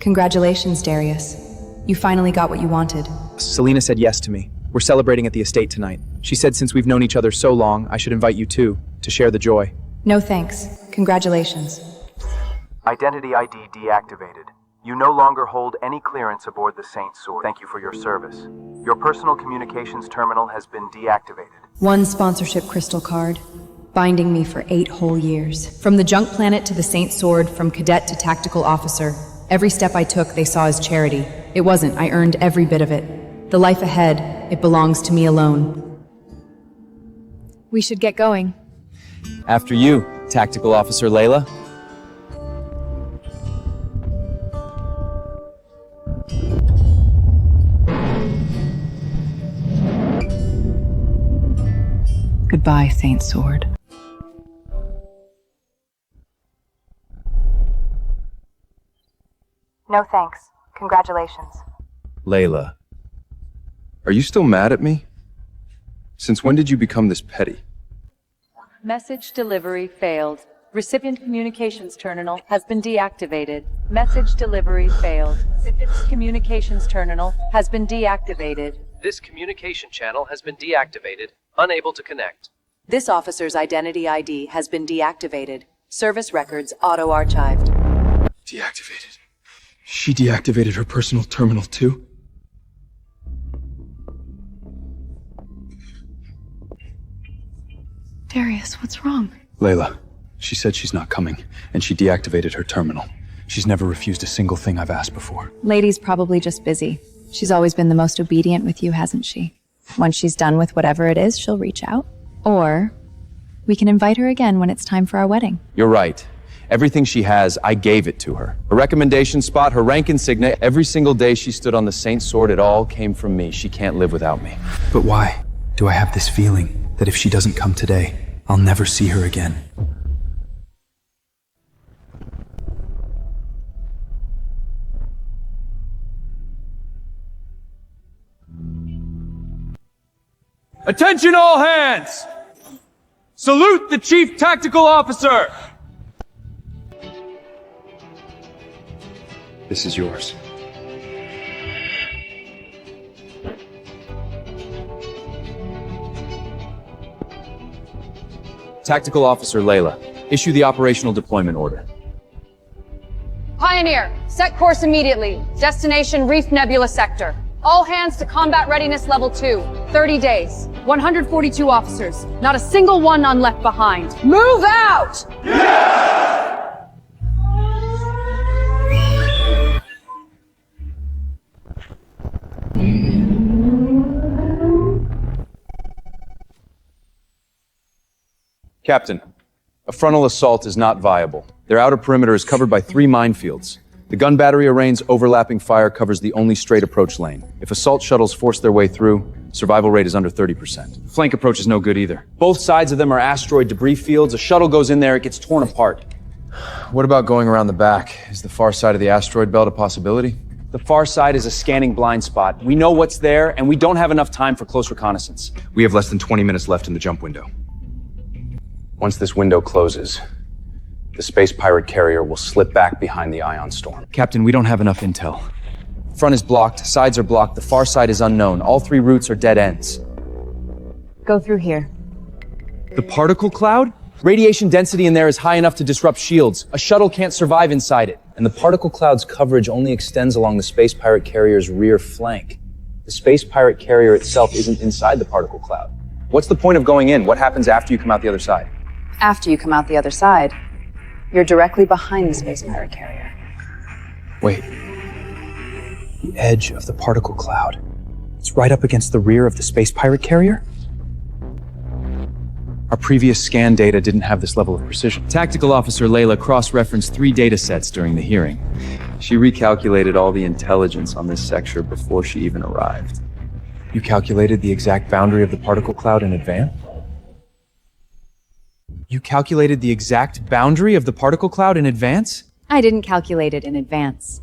S1: Congratulations, Darius. You finally got what you wanted.
S3: Selena said yes to me.
S9: We're celebrating at the estate tonight. She said since we've known each other so long, I should invite you too, to share the joy.
S1: No thanks. Congratulations.
S3: Identity ID deactivated. You no longer hold any clearance aboard the Saint Sword. Thank you for your service. Your personal communications terminal has been deactivated.
S1: One sponsorship crystal card, binding me for 8 whole years. From the junk planet to the Saint Sword, from cadet to tactical officer, every step I took they saw as charity. It wasn't. I earned every bit of it. The life ahead, it belongs to me alone.
S2: We should get going.
S3: After you, Tactical Officer Layla.
S1: Goodbye, Saint Sword.
S20: No thanks. Congratulations.
S16: Layla, are you still mad at me? Since when did you become this petty?
S10: Message delivery failed. Recipient communications terminal has been deactivated. Message delivery failed. Recipient's communications terminal has been deactivated.
S9: This communication channel has been deactivated. Unable to connect.
S10: This officer's identity ID has been deactivated. Service records auto-archived.
S16: Deactivated. She deactivated her personal terminal too?
S2: Darius, what's wrong?
S16: Layla, she said she's not coming, and she deactivated her terminal. She's never refused a single thing I've asked before.
S2: Lady's probably just busy. She's always been the most obedient with you, hasn't she? Once she's done with whatever it is, she'll reach out. Or we can invite her again when it's time for our wedding.
S3: You're right. Everything she has, I gave it to her. Her recommendation spot, her rank insignia, every single day she stood on the Saint Sword, it all came from me. She can't live without me.
S16: But why do I have this feeling that if she doesn't come today, I'll never see her again?
S8: Attention all hands! Salute the Chief Tactical Officer!
S16: This is yours.
S3: Tactical Officer Layla, issue the operational deployment order.
S13: Pioneer, set course immediately. Destination Reef Nebula Sector. All hands to combat readiness level 2. 30 days. 142 officers. Not a single one on left behind. Move out!
S3: Captain, a frontal assault is not viable. Their outer perimeter is covered by 3 minefields. The gun battery array's overlapping fire covers the only straight approach lane. If assault shuttles force their way through, survival rate is under 30%. Flank approach is no good either. Both sides of them are asteroid debris fields. A shuttle goes in there, it gets torn apart. What about going around the back? Is the far side of the asteroid belt a possibility? The far side is a scanning blind spot. We know what's there, and we don't have enough time for close reconnaissance.
S16: We have less than 20 minutes left in the jump window.
S4: Once this window closes, the space pirate carrier will slip back behind the ion storm.
S3: Captain, we don't have enough intel. Front is blocked, sides are blocked, the far side is unknown. All 3 routes are dead ends.
S10: Go through here.
S3: The particle cloud? Radiation density in there is high enough to disrupt shields. A shuttle can't survive inside it. And the particle cloud's coverage only extends along the space pirate carrier's rear flank. The space pirate carrier itself isn't inside the particle cloud. What's the point of going in? What happens after you come out the other side?
S13: After you come out the other side, you're directly behind the space pirate carrier.
S16: Wait. The edge of the particle cloud. It's right up against the rear of the space pirate carrier? Our previous scan data didn't have this level of precision.
S3: Tactical Officer Layla cross-referenced 3 datasets during the hearing. She recalculated all the intelligence on this sector before she even arrived.
S16: You calculated the exact boundary of the particle cloud in advance?
S3: You calculated the exact boundary of the particle cloud in advance?
S1: I didn't calculate it in advance.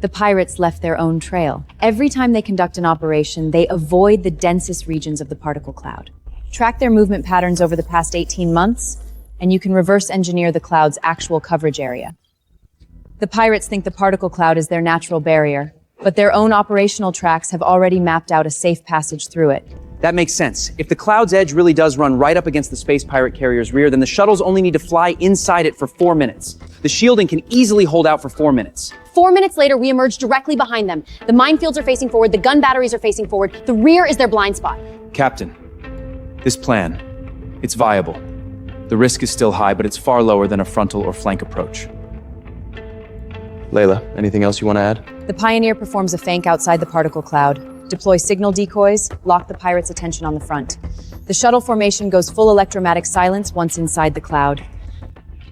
S1: The pirates left their own trail. Every time they conduct an operation, they avoid the densest regions of the particle cloud. Track their movement patterns over the past 18 months, and you can reverse engineer the cloud's actual coverage area. The pirates think the particle cloud is their natural barrier,
S17: but their own operational tracks have already mapped out a safe passage through it.
S9: That makes sense. If the cloud's edge really does run right up against the space pirate carrier's rear, then the shuttles only need to fly inside it for 4 minutes. The shielding can easily hold out for 4 minutes.
S21: 4 minutes later, we emerge directly behind them. The minefields are facing forward, the gun batteries are facing forward, the rear is their blind spot.
S3: Captain, this plan, it's viable. The risk is still high, but it's far lower than a frontal or flank approach.
S4: Layla, anything else you want to add?
S17: The Pioneer performs a flank outside the particle cloud, deploy signal decoys, lock the pirates' attention on the front. The shuttle formation goes full electromagnetic silence once inside the cloud.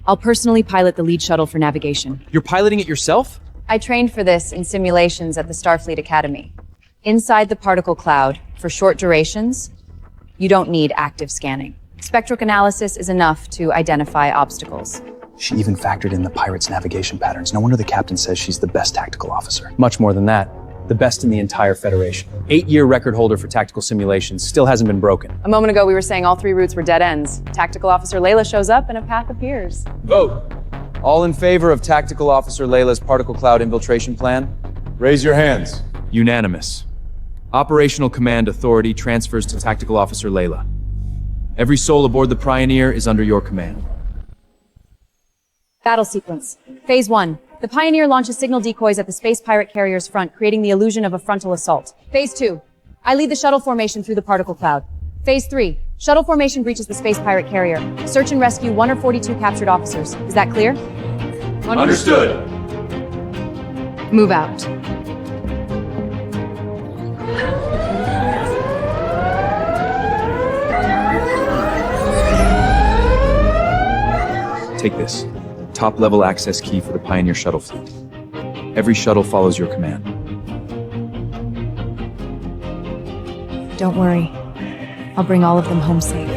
S17: I'll personally pilot the lead shuttle for navigation.
S9: You're piloting it yourself?
S17: I trained for this in simulations at the Starfleet Academy. Inside the particle cloud, for short durations, you don't need active scanning. Spectral analysis is enough to identify obstacles.
S3: She even factored in the pirates' navigation patterns. No wonder the captain says she's the best tactical officer. Much more than that. The best in the entire Federation. 8-year record holder for tactical simulations, still hasn't been broken.
S17: A moment ago, we were saying all 3 routes were dead ends. Tactical Officer Layla shows up and a path appears.
S4: Vote. All in favor of Tactical Officer Layla's particle cloud infiltration plan?
S8: Raise your hands.
S3: Unanimous. Operational command authority transfers to Tactical Officer Layla. Every soul aboard the Pioneer is under your command.
S17: Battle sequence. Phase 1. The Pioneer launches signal decoys at the space pirate carrier's front, creating the illusion of a frontal assault. Phase 2. I lead the shuttle formation through the particle cloud. Phase 3. Shuttle formation breaches the space pirate carrier. Search and rescue 1 or 42 captured officers. Is that clear?
S8: Understood.
S17: Move out.
S3: Take this. Top-level access key for the Pioneer shuttle fleet. Every shuttle follows your command.
S1: Don't worry. I'll bring all of them home safe.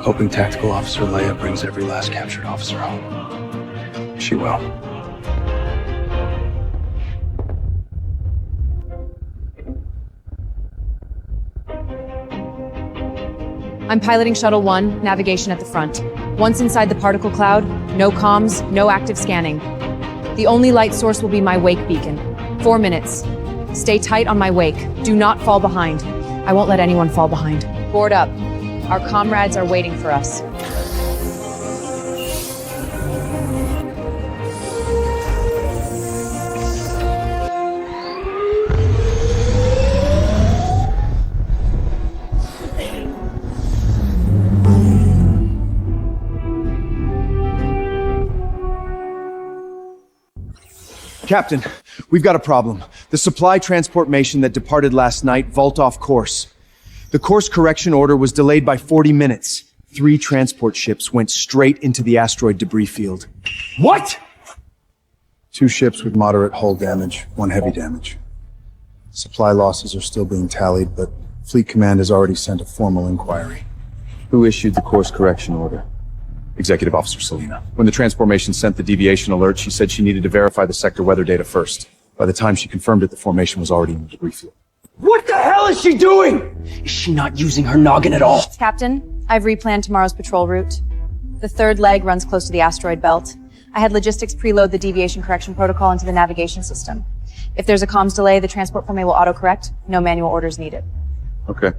S16: Hoping Tactical Officer Leia brings every last captured officer home. She will.
S17: I'm piloting Shuttle 1, navigation at the front. Once inside the particle cloud, no comms, no active scanning. The only light source will be my wake beacon. 4 minutes. Stay tight on my wake. Do not fall behind. I won't let anyone fall behind. Board up. Our comrades are waiting for us.
S14: Captain, we've got a problem. The supply transport mission that departed last night vault off course. The course correction order was delayed by 40 minutes. 3 transport ships went straight into the asteroid debris field.
S8: What?
S18: 2 ships with moderate hull damage, 1 heavy damage. Supply losses are still being tallied, but Fleet Command has already sent a formal inquiry.
S4: Who issued the course correction order?
S3: Executive Officer Selena. When the transformation sent the deviation alert, she said she needed to verify the sector weather data first. By the time she confirmed it, the formation was already in the debris field.
S8: What the hell is she doing? Is she not using her noggin at all?
S17: Captain, I've replanned tomorrow's patrol route. The 3rd leg runs close to the asteroid belt. I had logistics preload the deviation correction protocol into the navigation system. If there's a comms delay, the transport formation will autocorrect. No manual orders needed.
S4: Okay.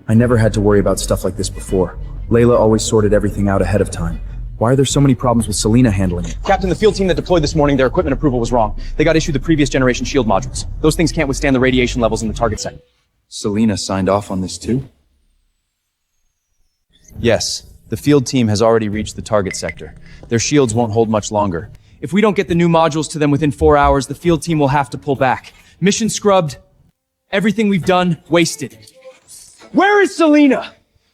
S3: I never had to worry about stuff like this before. Layla always sorted everything out ahead of time. Why are there so many problems with Selena handling it?
S9: Captain, the field team that deployed this morning, their equipment approval was wrong. They got issued the previous generation shield modules. Those things can't withstand the radiation levels in the target sector.
S3: Selena signed off on this too?
S9: Yes, the field team has already reached the target sector. Their shields won't hold much longer. If we don't get the new modules to them within 4 hours, the field team will have to pull back. Mission scrubbed. Everything we've done, wasted.
S8: Where is Selena?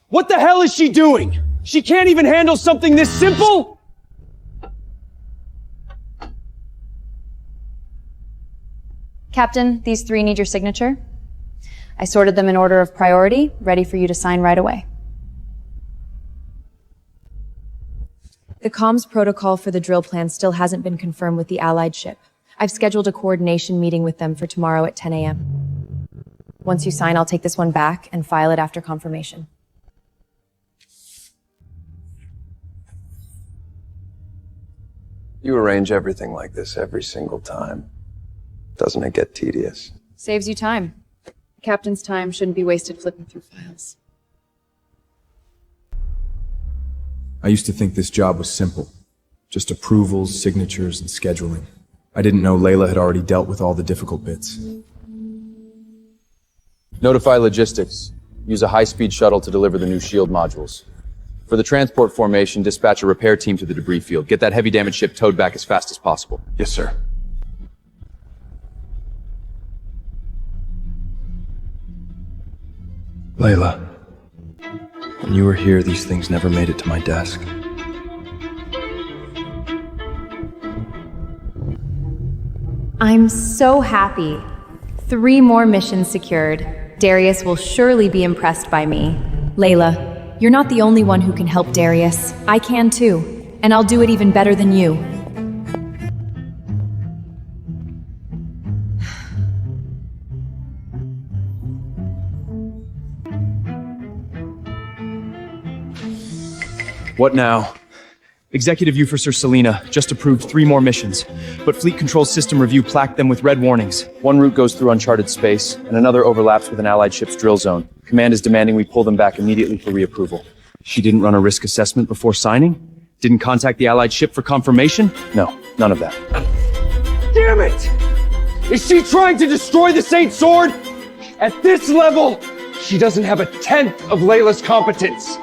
S8: What the hell is she doing? She can't even handle something this simple?
S17: Captain, these 3 need your signature. I sorted them in order of priority, ready for you to sign right away. The comms protocol for the drill plan still hasn't been confirmed with the Allied ship. I've scheduled a coordination meeting with them for tomorrow at 10 a.m. Once you sign, I'll take this one back and file it after confirmation.
S7: You arrange everything like this every single time. Doesn't it get tedious?
S17: Saves you time. The captain's time shouldn't be wasted flipping through files.
S16: I used to think this job was simple. Just approvals, signatures, and scheduling. I didn't know Layla had already dealt with all the difficult bits.
S4: Notify logistics. Use a high-speed shuttle to deliver the new shield modules. For the transport formation, dispatch a repair team to the debris field. Get that heavy damage ship towed back as fast as possible.
S16: Yes, sir. Layla, when you were here, these things never made it to my desk.
S1: I'm so happy. 3 more missions secured. Darius will surely be impressed by me. Layla, you're not the only one who can help Darius. I can too, and I'll do it even better than you.
S14: What now? Executive View for Sir Selena just approved 3 more missions, but Fleet Control System Review plaqued them with red warnings.
S3: One route goes through uncharted space, and another overlaps with an allied ship's drill zone. Command is demanding we pull them back immediately for reapproval.
S14: She didn't run a risk assessment before signing? Didn't contact the allied ship for confirmation?
S3: No, none of that.
S11: Damn it! Is she trying to destroy the Saint Sword? At this level, she doesn't have a tenth of Layla's competence.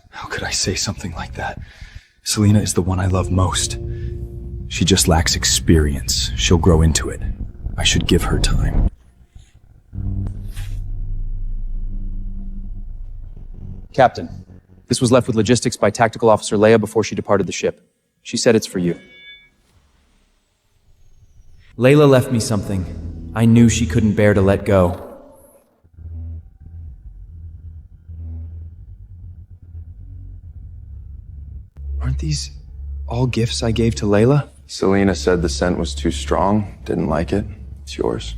S16: How could I say something like that? Selena is the one I love most. She just lacks experience. She'll grow into it. I should give her time.
S3: Captain, this was left with logistics by Tactical Officer Layla before she departed the ship. She said it's for you.
S9: Layla left me something. I knew she couldn't bear to let go.
S16: Aren't these all gifts I gave to Layla?
S4: Selena said the scent was too strong, didn't like it. It's yours.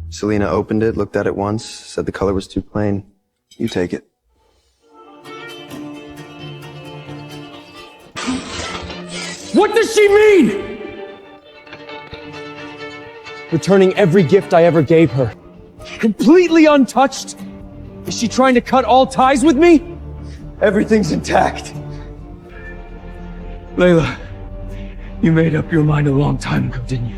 S7: Selena opened it, looked at it once, said the color was too plain. You take it.
S11: What does she mean? Returning every gift I ever gave her. Completely untouched? Is she trying to cut all ties with me? Everything's intact. Layla, you made up your mind a long time ago, didn't you?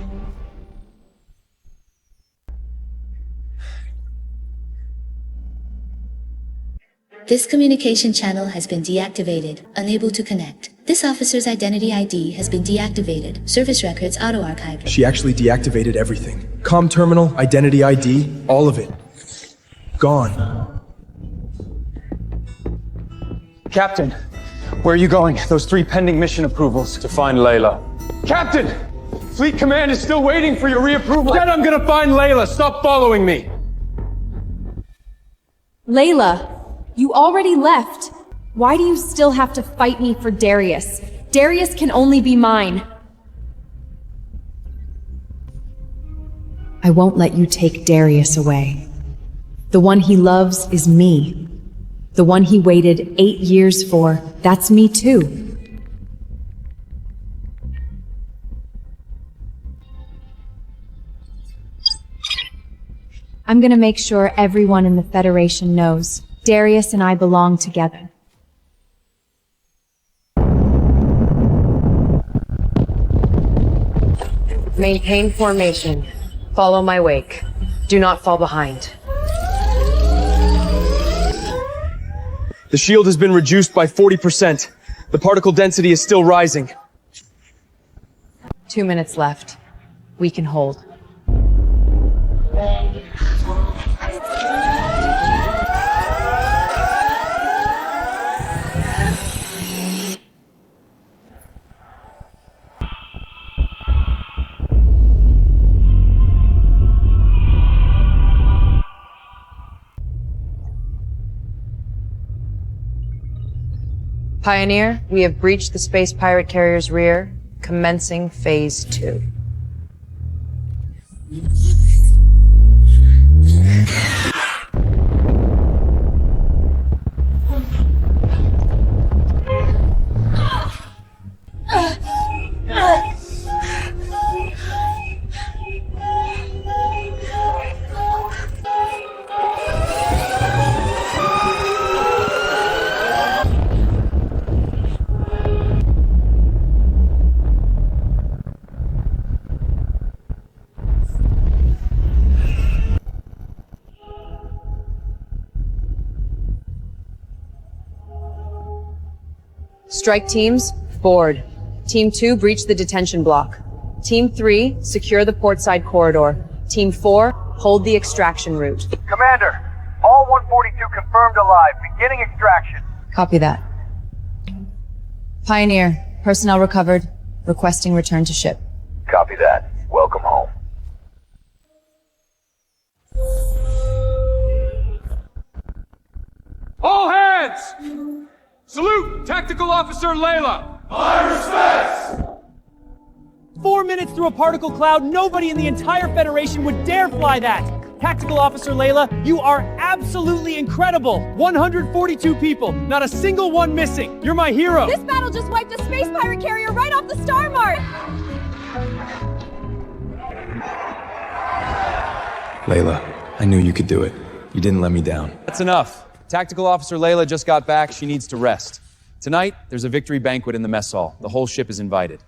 S6: This communication channel has been deactivated, unable to connect. This officer's identity ID has been deactivated. Service records auto-archived.
S16: She actually deactivated everything. Comm terminal, identity ID, all of it. Gone.
S11: Captain, where are you going? Those 3 pending mission approvals.
S4: To find Layla.
S11: Captain! Fleet Command is still waiting for your reapproval. Said I'm gonna find Layla. Stop following me.
S1: Layla, you already left. Why do you still have to fight me for Darius? Darius can only be mine. I won't let you take Darius away. The one he loves is me. The one he waited 8 years for, that's me too. I'm gonna make sure everyone in the Federation knows. Darius and I belong together.
S17: Maintain formation. Follow my wake. Do not fall behind.
S11: The shield has been reduced by 40%. The particle density is still rising.
S17: 2 minutes left. We can hold. Pioneer, we have breached the space pirate carrier's rear, commencing phase 2. Strike teams, board. Team 2, breach the detention block. Team 3, secure the portside corridor. Team 4, hold the extraction route.
S12: Commander, all 142 confirmed alive. Beginning extraction.
S17: Copy that. Pioneer, personnel recovered. Requesting return to ship.
S12: Copy that. Welcome home.
S8: All hands! Salute Tactical Officer Layla! My respects!
S11: 4 minutes through a particle cloud, nobody in the entire Federation would dare fly that! Tactical Officer Layla, you are absolutely incredible! 142 people, not a single one missing! You're my hero!
S21: This battle just wiped a space pirate carrier right off the star mark!
S16: Layla, I knew you could do it. You didn't let me down.
S3: That's enough. Tactical Officer Layla just got back. She needs to rest. Tonight, there's a victory banquet in the mess hall. The whole ship is invited.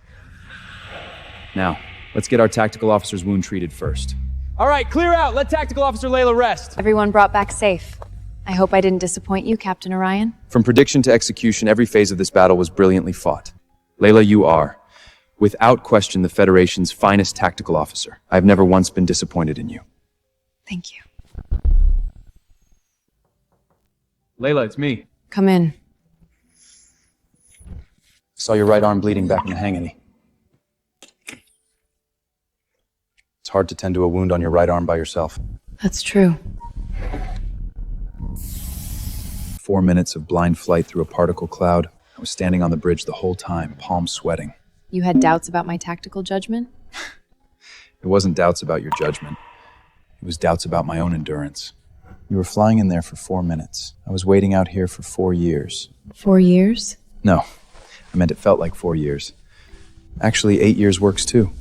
S3: Now, let's get our Tactical Officer's wound treated first.
S11: All right, clear out. Let Tactical Officer Layla rest.
S2: Everyone brought back safe. I hope I didn't disappoint you, Captain Orion.
S3: From prediction to execution, every phase of this battle was brilliantly fought. Layla, you are, without question, the Federation's finest tactical officer. I've never once been disappointed in you.
S2: Thank you.
S3: Layla, it's me.
S2: Come in.
S3: Saw your right arm bleeding back in the hanging. It's hard to tend to a wound on your right arm by yourself.
S2: That's true.
S3: 4 minutes of blind flight through a particle cloud. I was standing on the bridge the whole time, palms sweating.
S2: You had doubts about my tactical judgment?
S3: It wasn't doubts about your judgment. It was doubts about my own endurance. You were flying in there for 4 minutes. I was waiting out here for 4 years.
S2: 4 years?
S3: No, I meant it felt like 4 years. Actually, 8 years works too.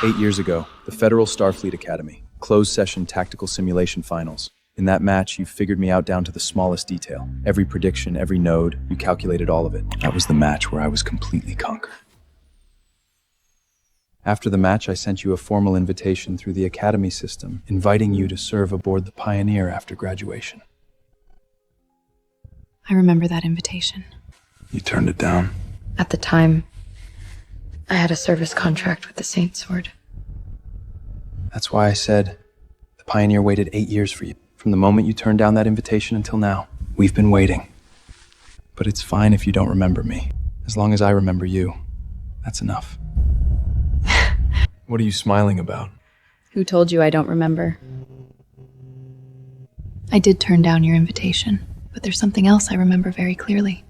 S3: 8 years ago, the Federal Starfleet Academy, closed session tactical simulation finals. In that match, you figured me out down to the smallest detail. Every prediction, every node, you calculated all of it. That was the match where I was completely conquered. After the match, I sent you a formal invitation through the Academy system, inviting you to serve aboard the Pioneer after graduation.
S2: I remember that invitation.
S16: You turned it down?
S1: At the time, I had a service contract with the Saint Sword.
S3: That's why I said the Pioneer waited 8 years for you. From the moment you turned down that invitation until now, we've been waiting. But it's fine if you don't remember me. As long as I remember you, that's enough.
S16: What are you smiling about?
S2: Who told you I don't remember? I did turn down your invitation, but there's something else I remember very clearly.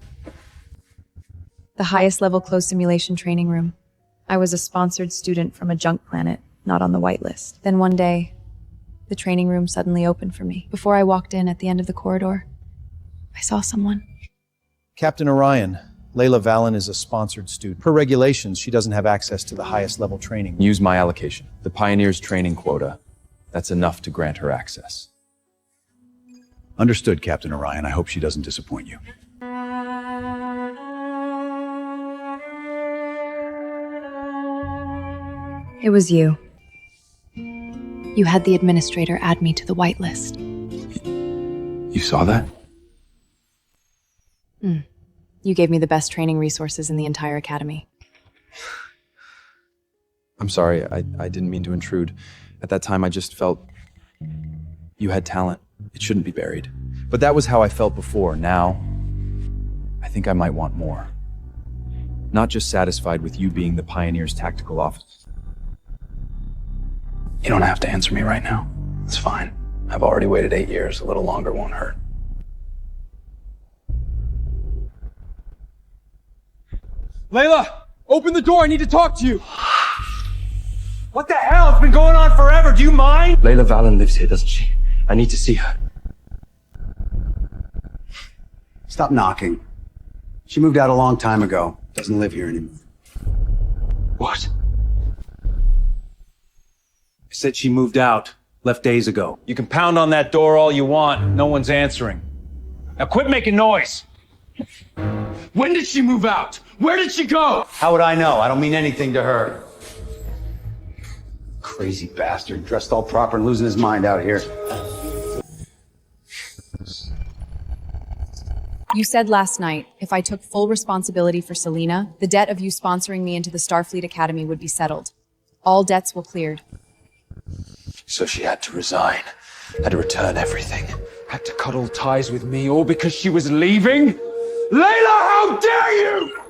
S2: The highest level closed simulation training room. I was a sponsored student from a junk planet, not on the whitelist. Then one day, the training room suddenly opened for me. Before I walked in at the end of the corridor, I saw someone.
S3: Captain Orion, Layla Valen is a sponsored student. Per regulations, she doesn't have access to the highest level training. Use my allocation. The Pioneer's training quota. That's enough to grant her access.
S18: Understood, Captain Orion. I hope she doesn't disappoint you.
S2: It was you. You had the administrator add me to the whitelist.
S16: You saw that?
S2: You gave me the best training resources in the entire academy.
S3: I'm sorry, I didn't mean to intrude. At that time, I just felt you had talent. It shouldn't be buried. But that was how I felt before. Now, I think I might want more. Not just satisfied with you being the Pioneer's tactical officer.
S16: You don't have to answer me right now. It's fine. I've already waited 8 years. A little longer won't hurt.
S11: Layla, open the door. I need to talk to you. What the hell? It's been going on forever. Do you mind?
S15: Layla Valen lives here, doesn't she? I need to see her.
S19: Stop knocking. She moved out a long time ago. Doesn't live here anymore.
S11: What? I said she moved out. Left days ago. You can pound on that door all you want. No one's answering. Now quit making noise.
S15: When did she move out? Where did she go?
S19: How would I know? I don't mean anything to her. Crazy bastard, dressed all proper and losing his mind out here.
S17: You said last night, if I took full responsibility for Selena, the debt of you sponsoring me into the Starfleet Academy would be settled. All debts were cleared.
S14: So she had to resign, had to return everything.
S11: Had to cut all ties with me, all because she was leaving? Layla, how dare you!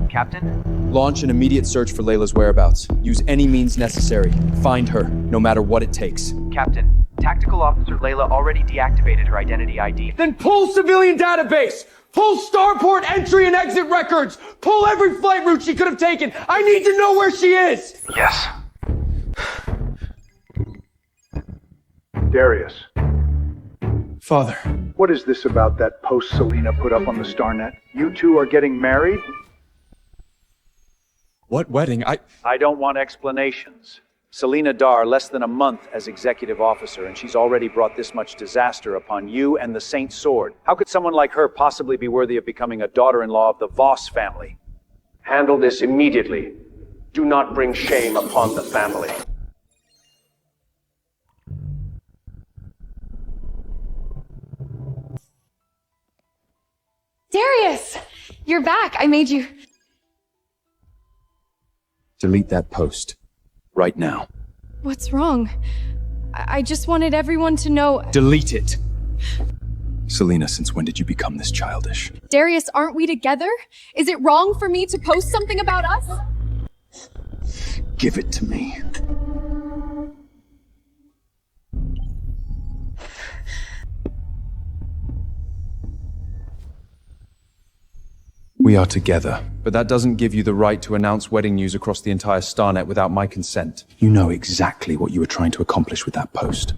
S3: Captain? Launch an immediate search for Layla's whereabouts. Use any means necessary. Find her, no matter what it takes.
S22: Captain, Tactical Officer Layla already deactivated her identity ID.
S11: Then pull civilian database! Pull starport entry and exit records! Pull every flight route she could have taken! I need to know where she is!
S22: Yes.
S23: Darius.
S16: Father.
S23: What is this about that post Selena put up on the StarNet? You two are getting married?
S16: What wedding?
S7: I don't want explanations. Selena Dar, less than a month as executive officer, and she's already brought this much disaster upon you and the Saint Sword. How could someone like her possibly be worthy of becoming a daughter-in-law of the Voss family?
S23: Handle this immediately. Do not bring shame upon the family.
S5: Darius! You're back. I made you.
S3: Delete that post. Right now.
S5: What's wrong? I just wanted everyone to know.
S3: Delete it! Selena, since when did you become this childish?
S5: Darius, aren't we together? Is it wrong for me to post something about us?
S3: Give it to me. We are together, but that doesn't give you the right to announce wedding news across the entire StarNet without my consent. You know exactly what you were trying to accomplish with that post.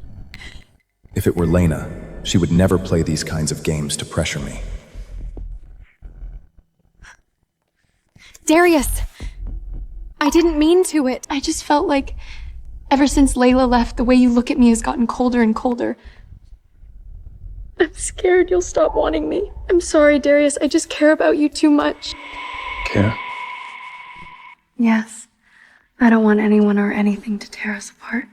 S16: If it were Lena, she would never play these kinds of games to pressure me.
S5: Darius! I didn't mean to it. I just felt like ever since Layla left, the way you look at me has gotten colder and colder. I'm scared you'll stop wanting me. I'm sorry, Darius. I just care about you too much.
S16: Care?
S5: Yes. I don't want anyone or anything to tear us apart.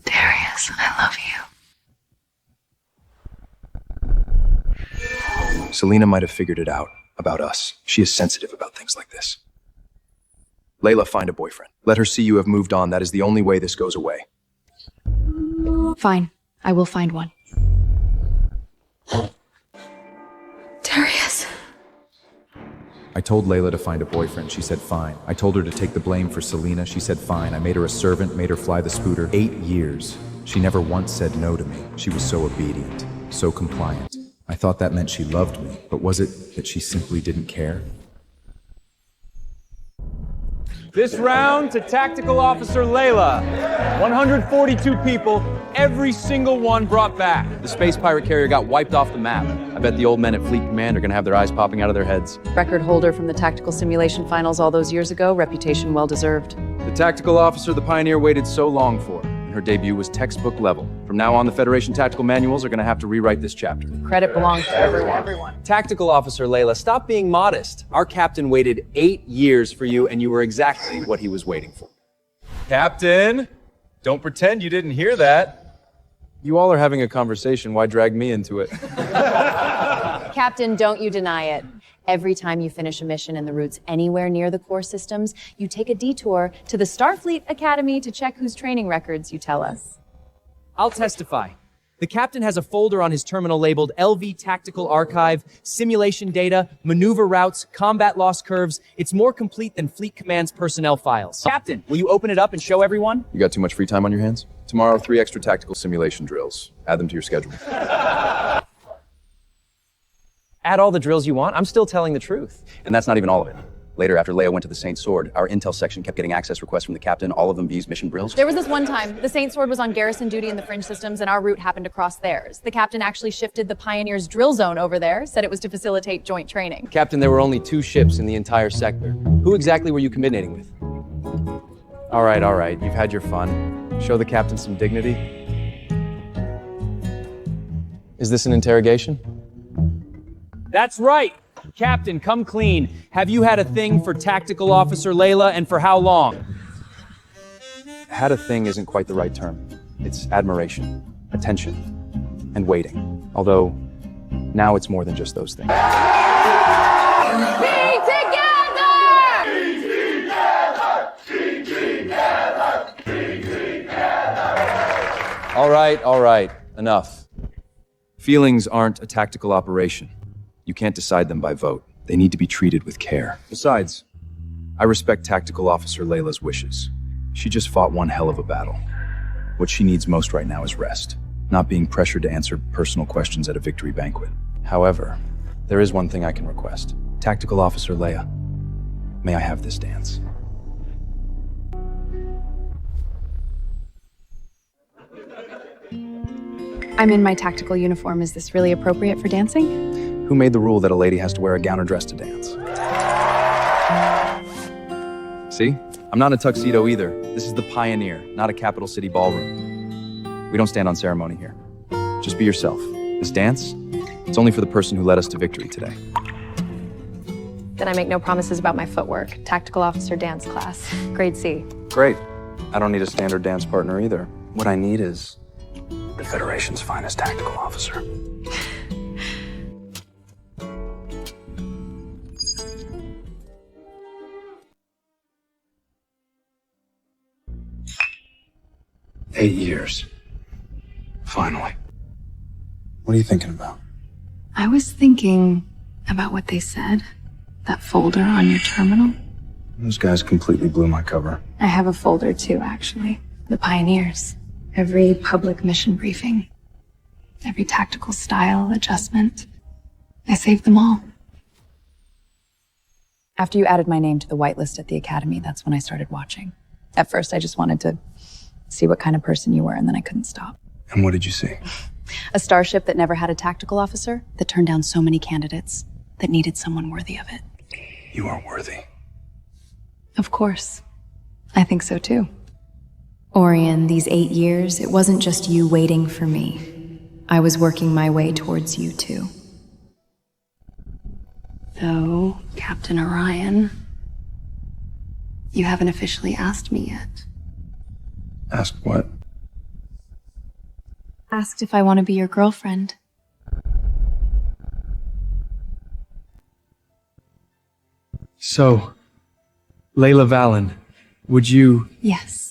S5: Darius, I love you.
S16: Selena might have figured it out about us. She is sensitive about things like this. Layla, find a boyfriend. Let her see you have moved on. That is the only way this goes away.
S17: Fine. I will find one.
S5: Darius.
S3: I told Layla to find a boyfriend. She said fine. I told her to take the blame for Selena. She said fine. I made her a servant, made her fly the scooter. 8 years. She never once said no to me. She was so obedient, so compliant. I thought that meant she loved me, but was it that she simply didn't care?
S11: This round to Tactical Officer Layla. 142 people, every single one brought back.
S4: The space pirate carrier got wiped off the map. I bet the old men at Fleet Command are gonna have their eyes popping out of their heads.
S13: Record holder from the tactical simulation finals all those years ago, reputation well deserved.
S4: The tactical officer the Pioneer waited so long for, and her debut was textbook level. From now on, the Federation tactical manuals are gonna have to rewrite this chapter.
S13: Credit belongs to everyone.
S4: Tactical Officer Layla, stop being modest. Our captain waited 8 years for you, and you were exactly what he was waiting for.
S11: Captain, don't pretend you didn't hear that.
S4: You all are having a conversation. Why drag me into it?
S21: Captain, don't you deny it. Every time you finish a mission and the route's anywhere near the core systems, you take a detour to the Starfleet Academy to check whose training records you tell us.
S9: I'll testify. The captain has a folder on his terminal labeled LV Tactical Archive, simulation data, maneuver routes, combat loss curves. It's more complete than Fleet Command's personnel files.
S4: Captain, will you open it up and show everyone? You got too much free time on your hands? Tomorrow, 3 extra tactical simulation drills. Add them to your schedule.
S9: Add all the drills you want, I'm still telling the truth.
S4: And that's not even all of it. Later, after Leia went to the Saint Sword, our intel section kept getting access requests from the captain, all of them views mission brills.
S21: There was this one time, the Saint Sword was on garrison duty in the Fringe Systems, and our route happened to cross theirs. The captain actually shifted the Pioneers' drill zone over there, said it was to facilitate joint training.
S9: Captain, there were only 2 ships in the entire sector. Who exactly were you communicating with? All right, you've had your fun. Show the captain some dignity. Is this an interrogation? That's right! Captain, come clean. Have you had a thing for Tactical Officer Layla, and for how long?
S4: Had a thing isn't quite the right term. It's admiration, attention, and waiting. Although, now it's more than just those things.
S21: Be together!
S12: Be together! Be together!
S3: All right, enough. Feelings aren't a tactical operation. You can't decide them by vote. They need to be treated with care. Besides, I respect Tactical Officer Layla's wishes. She just fought one hell of a battle. What she needs most right now is rest, not being pressured to answer personal questions at a victory banquet. However, there is one thing I can request. Tactical Officer Leia, may I have this dance?
S2: I'm in my tactical uniform. Is this really appropriate for dancing?
S3: Who made the rule that a lady has to wear a gown or dress to dance? See? I'm not in a tuxedo either. This is the Pioneer, not a capital city ballroom. We don't stand on ceremony here. Just be yourself. This dance, it's only for the person who led us to victory today.
S2: Then I make no promises about my footwork. Tactical officer dance class, grade C.
S4: Great. I don't need a standard dance partner either. What I need is the Federation's finest tactical officer.
S18: Eight years. Finally. What are you thinking about?
S2: I was thinking about what they said. That folder on your terminal.
S18: Those guys completely blew my cover.
S2: I have a folder too, actually. The Pioneers. Every public mission briefing. Every tactical style adjustment. I saved them all.
S1: After you added my name to the whitelist at the Academy, that's when I started watching. At first, I just wanted to see what kind of person you were, and then I couldn't stop.
S18: And what did you see?
S1: A starship that never had a tactical officer, that turned down so many candidates, that needed someone worthy of it.
S18: You are worthy.
S2: Of course. I think so too.
S1: Orion, these 8 years, it wasn't just you waiting for me. I was working my way towards you too.
S2: Though, Captain Orion, you haven't officially asked me yet.
S18: Ask what?
S2: Asked if I want to be your girlfriend.
S9: So, Layla Valen, would you...
S2: Yes.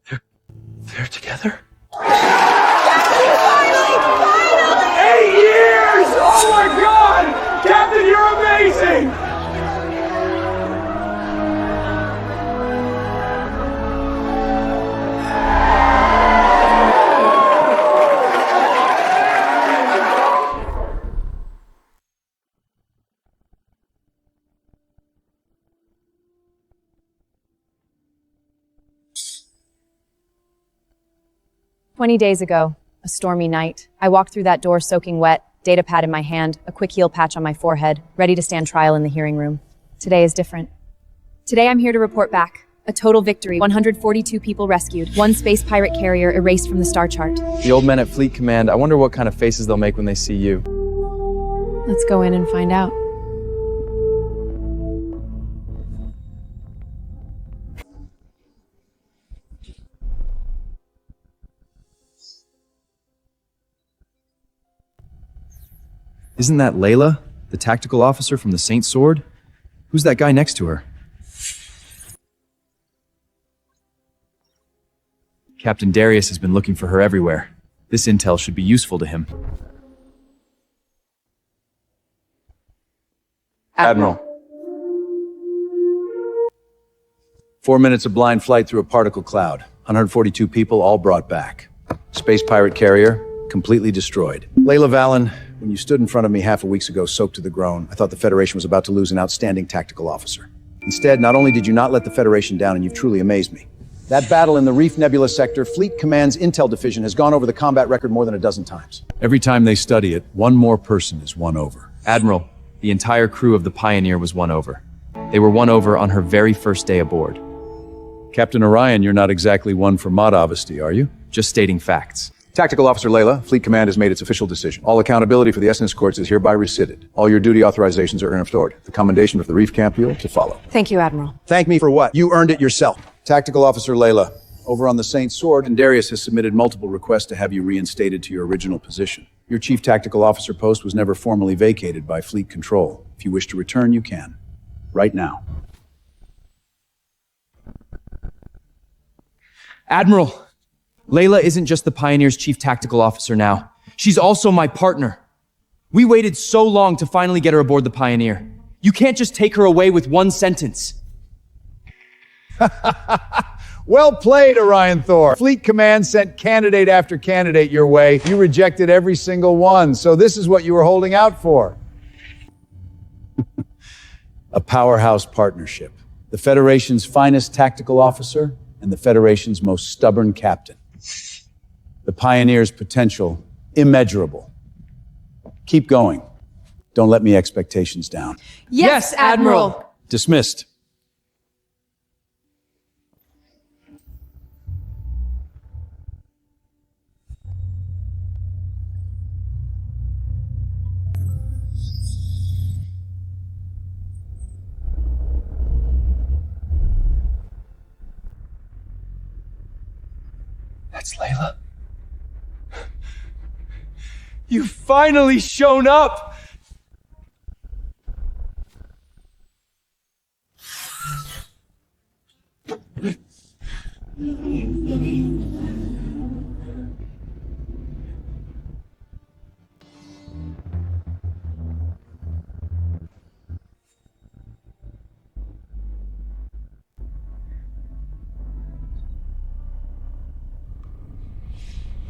S15: They're together?
S12: 8 years! Oh my God! Captain, you're amazing!
S21: "20 days ago, a stormy night. I walked through that door soaking wet, data pad in my hand, a quick heel patch on my forehead, ready to stand trial in the hearing room. Today is different. Today I'm here to report back. A total victory, 142 people rescued, 1 space pirate carrier erased from the star chart."
S9: The old men at Fleet Command, I wonder what kind of faces they'll make when they see you.
S2: Let's go in and find out.
S3: Isn't that Layla, the tactical officer from the Saint Sword? Who's that guy next to her? Captain Darius has been looking for her everywhere. This intel should be useful to him.
S4: Admiral.
S18: 4 minutes of blind flight through a particle cloud. 142 people all brought back. Space pirate carrier, completely destroyed. Layla Valen, when you stood in front of me half a week ago, soaked to the groin, I thought the Federation was about to lose an outstanding tactical officer. Instead, not only did you not let the Federation down, and you've truly amazed me. That battle in the Reef Nebula sector, Fleet Command's Intel Division has gone over the combat record more than a dozen times.
S3: Every time they study it, one more person is won over.
S9: Admiral, the entire crew of the Pioneer was won over. They were won over on her very first day aboard.
S18: Captain Orion, you're not exactly one for modesty, are you?
S9: Just stating facts.
S18: Tactical Officer Layla, Fleet Command has made its official decision. All accountability for the Essence Courts is hereby rescinded. All your duty authorizations are restored. The commendation of the Reef Camp Mule to follow.
S17: Thank you, Admiral.
S18: Thank me for what? You earned it yourself. Tactical Officer Layla, over on the Saint Sword, and Darius has submitted multiple requests to have you reinstated to your original position. Your Chief Tactical Officer post was never formally vacated by Fleet Control. If you wish to return, you can. Right now.
S9: Admiral, Layla isn't just the Pioneer's Chief Tactical Officer now. She's also my partner. We waited so long to finally get her aboard the Pioneer. You can't just take her away with one sentence.
S18: Well played, Orion Thor. Fleet Command sent candidate after candidate your way. You rejected every single one, so this is what you were holding out for. A powerhouse partnership. The Federation's finest tactical officer and the Federation's most stubborn captain. The Pioneer's potential, immeasurable. Keep going. Don't let me expectations down.
S5: Yes, Admiral.
S18: Dismissed.
S11: That's Layla. You've finally shown up!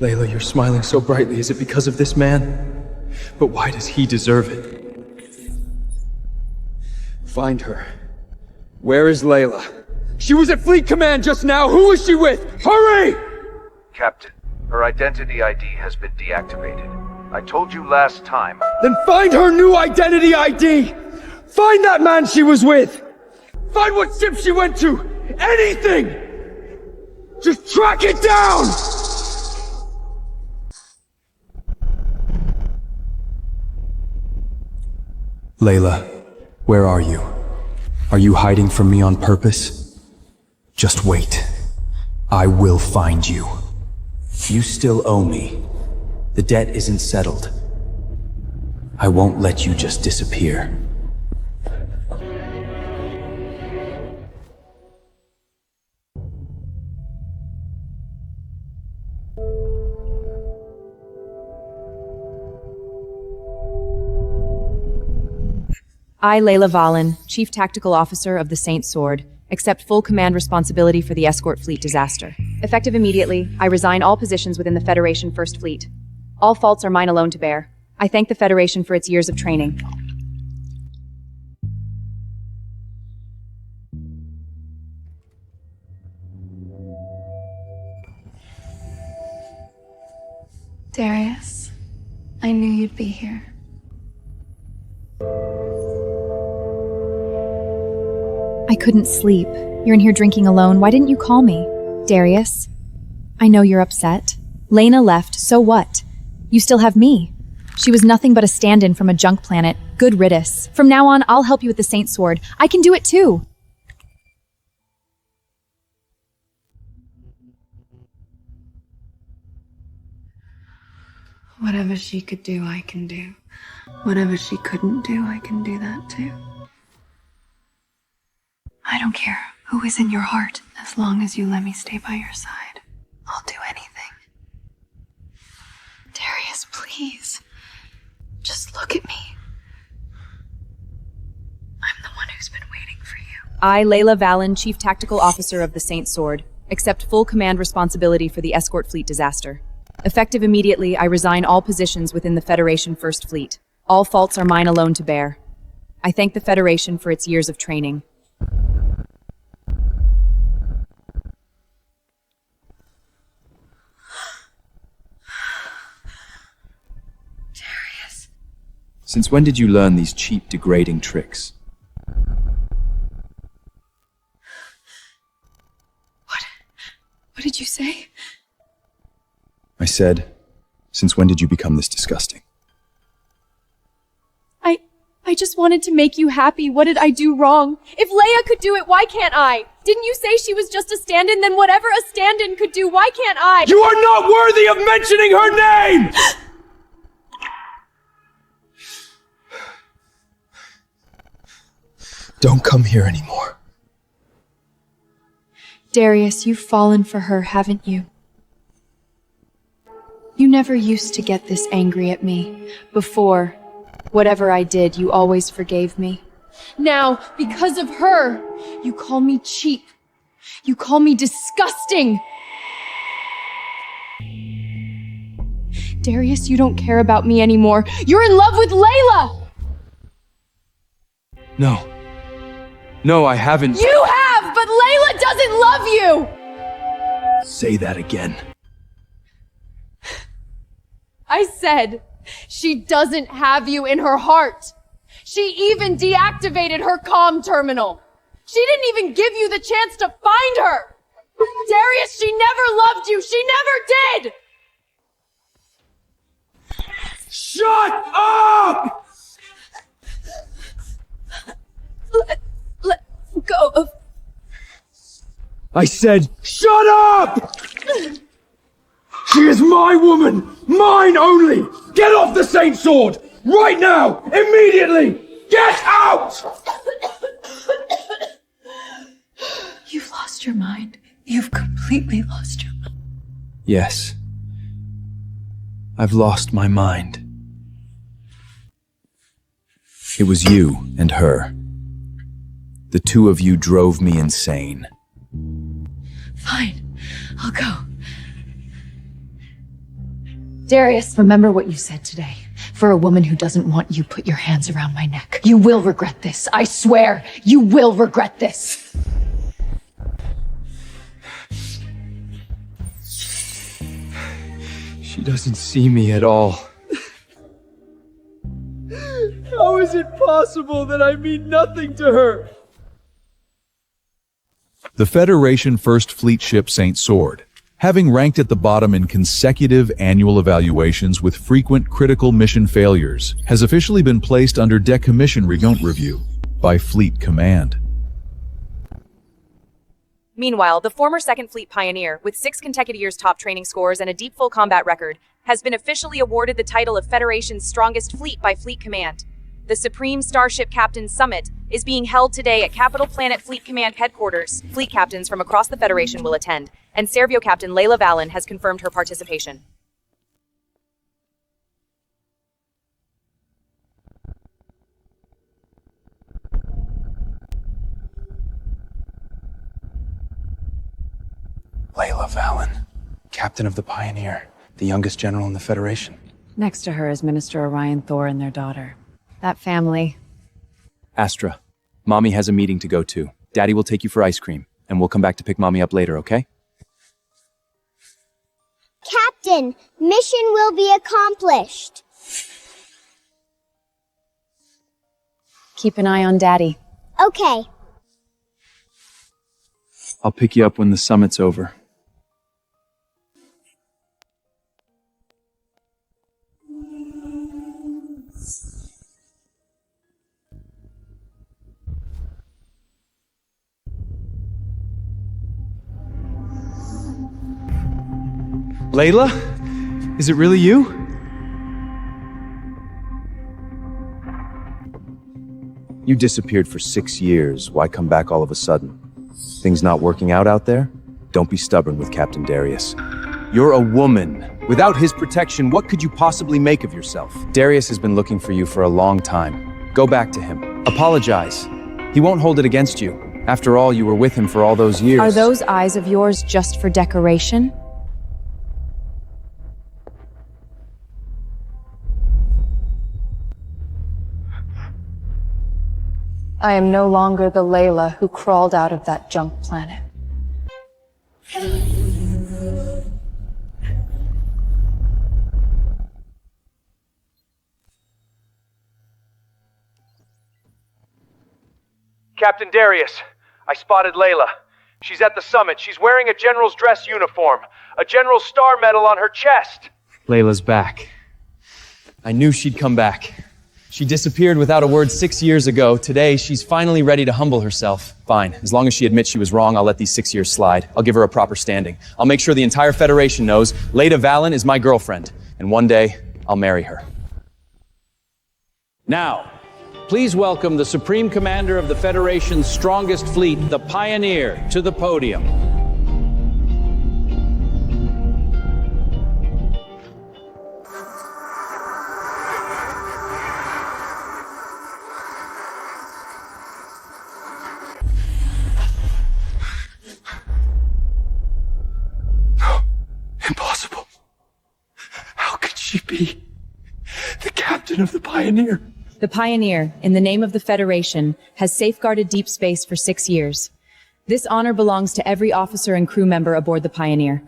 S11: Layla, you're smiling so brightly. Is it because of this man? But why does he deserve it? Find her. Where is Layla? She was at Fleet Command just now. Who was she with? Hurry!
S12: Captain, her identity ID has been deactivated. I told you last time.
S11: Then find her new identity ID! Find that man she was with! Find what ship she went to! Anything! Just track it down!
S16: Layla, where are you? Are you hiding from me on purpose? Just wait. I will find you.
S3: You still owe me. The debt isn't settled. I won't let you just disappear.
S17: I, Layla Valen, Chief Tactical Officer of the Saint Sword, accept full command responsibility for the escort fleet disaster. Effective immediately, I resign all positions within the Federation First Fleet. All faults are mine alone to bear. I thank the Federation for its years of training.
S5: Darius, I knew you'd be here.
S1: I couldn't sleep. You're in here drinking alone. Why didn't you call me? Darius, I know you're upset. Lena left, so what? You still have me. She was nothing but a stand-in from a junk planet. Good riddance. From now on, I'll help you with the Saint Sword. I can do it too.
S5: Whatever she could do, I can do. Whatever she couldn't do, I can do that too. I don't care who is in your heart, as long as you let me stay by your side. I'll do anything. Darius, please. Just look at me. I'm the one who's been waiting for you.
S17: I, Layla Valen, Chief Tactical Officer of the Saint Sword, Accept full command responsibility for the escort fleet disaster. Effective immediately, I resign all positions within the Federation First Fleet. All faults are mine alone to bear. I thank the Federation for its years of training.
S3: Darius. Since when did you learn these cheap, degrading tricks?
S5: What did you say?
S3: I said, since when did you become this disgusting?
S5: I just wanted to make you happy. What did I do wrong? If Leia could do it, why can't I? Didn't you say she was just a stand-in? Then whatever a stand-in could do, why can't I?
S15: You are not worthy of mentioning her name!
S3: Don't come here anymore.
S5: Darius, you've fallen for her, haven't you? You never used to get this angry at me. Before, whatever I did, you always forgave me. Now, because of her, you call me cheap. You call me disgusting. Darius, you don't care about me anymore. You're in love with Layla!
S3: No. No, I haven't.
S5: You have, but Layla doesn't love you!
S3: Say that again.
S5: I said, she doesn't have you in her heart. She even deactivated her comm terminal. She didn't even give you the chance to find her. Darius, she never loved you. She never did.
S15: Shut up!
S5: Let go of...
S15: I said, shut up! She is my woman! Mine only! Get off the Saint Sword! Right now! Immediately! Get out!
S5: You've lost your mind. You've completely lost your mind.
S3: Yes. I've lost my mind. It was you and her. The two of you drove me insane.
S5: Fine. I'll go.
S6: Darius, remember what you said today. For a woman who doesn't want you, put your hands around my neck. You will regret this. I swear, you will regret this.
S3: She doesn't see me at all.
S15: How is it possible that I mean nothing to her?
S10: The Federation First Fleet ship Saint Sword, having ranked at the bottom in consecutive annual evaluations with frequent critical mission failures, has officially been placed under decommission review by Fleet Command.
S17: Meanwhile, the former Second Fleet pioneer, with 6 consecutive years top training scores and a deep full combat record, has been officially awarded the title of Federation's strongest fleet by Fleet Command. The Supreme Starship Captains Summit is being held today at Capital Planet Fleet Command headquarters. Fleet captains from across the Federation will attend, and Servio Captain Layla Valen has confirmed her participation.
S11: Layla Valen, captain of the Pioneer, the youngest general in the Federation.
S17: Next to her is Minister Orion Thor and their daughter. That family.
S3: Astra, Mommy has a meeting to go to. Daddy will take you for ice cream, and we'll come back to pick Mommy up later, okay?
S20: Captain, mission will be accomplished.
S17: Keep an eye on Daddy.
S20: Okay.
S3: I'll pick you up when the summit's over.
S11: Layla? Is it really you?
S3: You disappeared for 6 years. Why come back all of a sudden? Things not working out there? Don't be stubborn with Captain Darius. You're a woman. Without his protection, what could you possibly make of yourself? Darius has been looking for you for a long time. Go back to him. Apologize. He won't hold it against you. After all, you were with him for all those years.
S17: Are those eyes of yours just for decoration?
S2: I am no longer the Layla who crawled out of that junk planet.
S22: Captain Darius, I spotted Layla. She's at the summit. She's wearing a general's dress uniform, a general's star medal on her chest.
S9: Layla's back. I knew she'd come back. She disappeared without a word 6 years ago. Today, she's finally ready to humble herself. Fine. As long as she admits she was wrong, I'll let these 6 years slide. I'll give her a proper standing. I'll make sure the entire Federation knows Layla Valen is my girlfriend. And one day, I'll marry her.
S7: Now, please welcome the Supreme Commander of the Federation's strongest fleet, the Pioneer, to the podium.
S15: Impossible. How could she be the captain of the Pioneer?
S17: The Pioneer, in the name of the Federation, has safeguarded deep space for 6 years. This honor belongs to every officer and crew member aboard the Pioneer.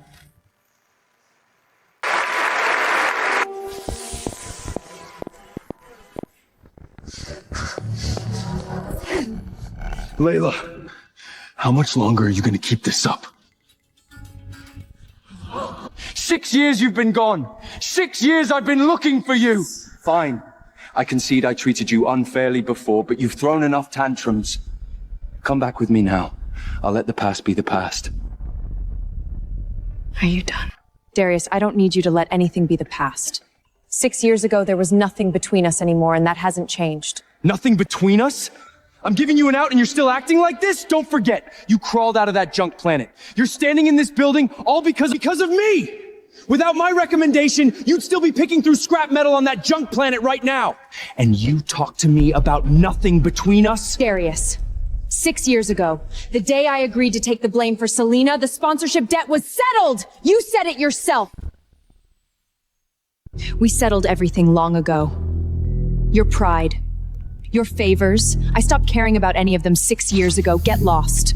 S15: Layla, how much longer are you going to keep this up? 6 years you've been gone. 6 years I've been looking for you. Fine. I concede I treated you unfairly before, but you've thrown enough tantrums. Come back with me now. I'll let the past be the past.
S2: Are you done?
S17: Darius, I don't need you to let anything be the past. 6 years ago, there was nothing between us anymore, and that hasn't changed.
S11: Nothing between us? I'm giving you an out and you're still acting like this? Don't forget, you crawled out of that junk planet. You're standing in this building all because of me! Without my recommendation, you'd still be picking through scrap metal on that junk planet right now. And you talk to me about nothing between us?
S17: Darius, 6 years ago, the day I agreed to take the blame for Selena, the sponsorship debt was settled! You said it yourself! We settled everything long ago. Your pride, your favors, I stopped caring about any of them 6 years ago. Get lost.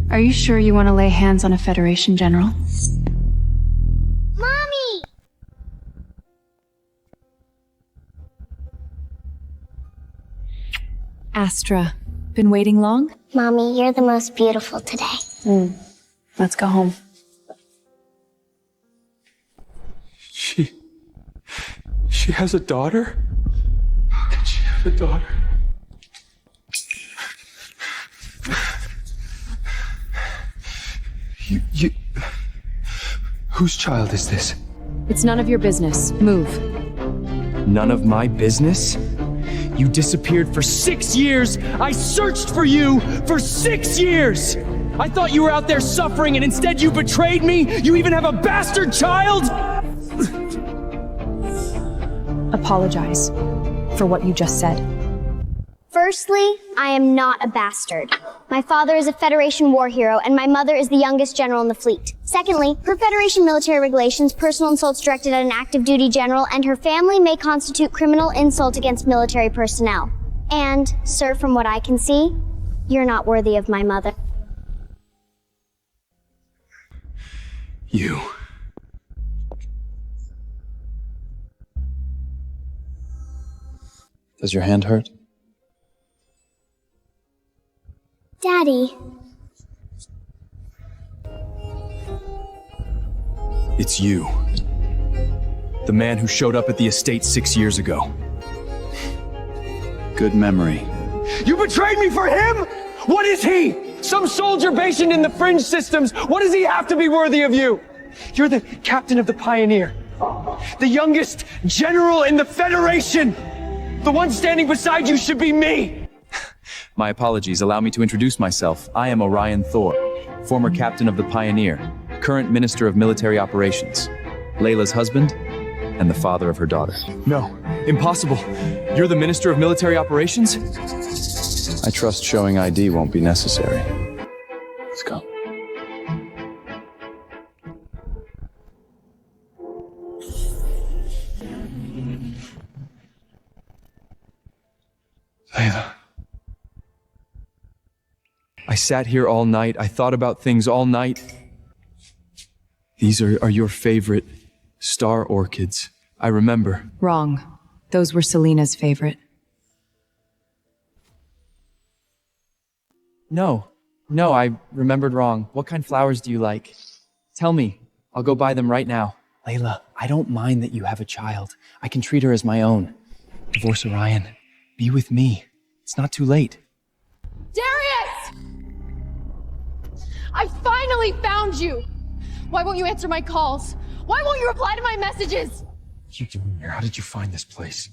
S2: Are you sure you want to lay hands on a Federation general?
S20: Mommy!
S17: Astra, been waiting long?
S20: Mommy, you're the most beautiful today.
S2: Let's go home.
S15: She has a daughter? How can she have a daughter? You... Whose child is this?
S17: It's none of your business. Move.
S11: None of my business? You disappeared for 6 years! I searched for you for 6 years! I thought you were out there suffering and instead you betrayed me? You even have a bastard child?!
S17: Apologize for what you just said.
S20: Firstly, I am not a bastard. My father is a Federation war hero, and my mother is the youngest general in the fleet. Secondly, per Federation military regulations, personal insults directed at an active duty general and her family may constitute criminal insult against military personnel. And, sir, from what I can see, you're not worthy of my mother.
S15: You.
S3: Does your hand hurt?
S20: Daddy.
S11: It's you. The man who showed up at the estate 6 years ago.
S3: Good memory.
S11: You betrayed me for him? What is he? Some soldier bastioned in the fringe systems. What does he have to be worthy of you? You're the captain of the Pioneer. The youngest general in the Federation. The one standing beside you should be me. My apologies. Allow me to introduce myself. I am Orion Thor, former captain of the Pioneer, current Minister of Military Operations, Layla's husband, and the father of her daughter.
S15: No,
S9: Impossible. You're the Minister of Military Operations?
S3: I trust showing ID won't be necessary. Let's go.
S9: Layla. I sat here all night. I thought about things all night. These are your favorite star orchids. I remember.
S17: Wrong. Those were Selena's favorite.
S9: No, I remembered wrong. What kind of flowers do you like? Tell me. I'll go buy them right now. Layla, I don't mind that you have a child. I can treat her as my own. Divorce Orion. Be with me. It's not too late.
S5: Darius! I finally found you! Why won't you answer my calls? Why won't you reply to my messages?
S16: What are you doing here? How did you find this place?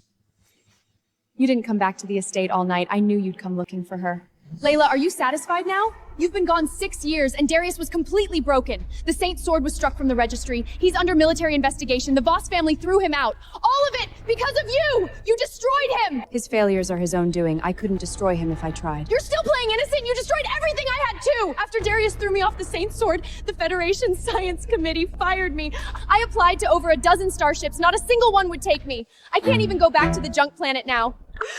S2: You didn't come back to the estate all night. I knew you'd come looking for her. Layla, are you satisfied now? You've been gone 6 years, and Darius was completely broken. The Saint Sword was struck from the registry. He's under military investigation. The Voss family threw him out. All of it because of you! You destroyed him!
S17: His failures are his own doing. I couldn't destroy him if I tried.
S5: You're still playing innocent! You destroyed everything I had too! After Darius threw me off the Saint Sword, the Federation Science Committee fired me. I applied to over a dozen starships. Not a single one would take me. I can't even go back to the junk planet now.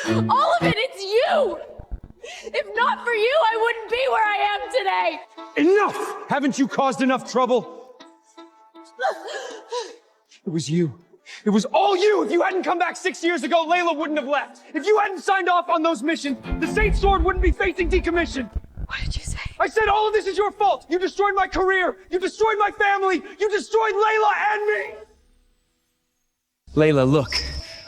S5: All of it, it's you! If not for you, I wouldn't be where I am today!
S15: Enough! Haven't you caused enough trouble? It was you. It was all you! If you hadn't come back 6 years ago, Layla wouldn't have left. If you hadn't signed off on those missions, the Saint Sword wouldn't be facing decommission.
S5: What did you say?
S15: I said all of this is your fault! You destroyed my career! You destroyed my family! You destroyed Layla and me!
S9: Layla, look.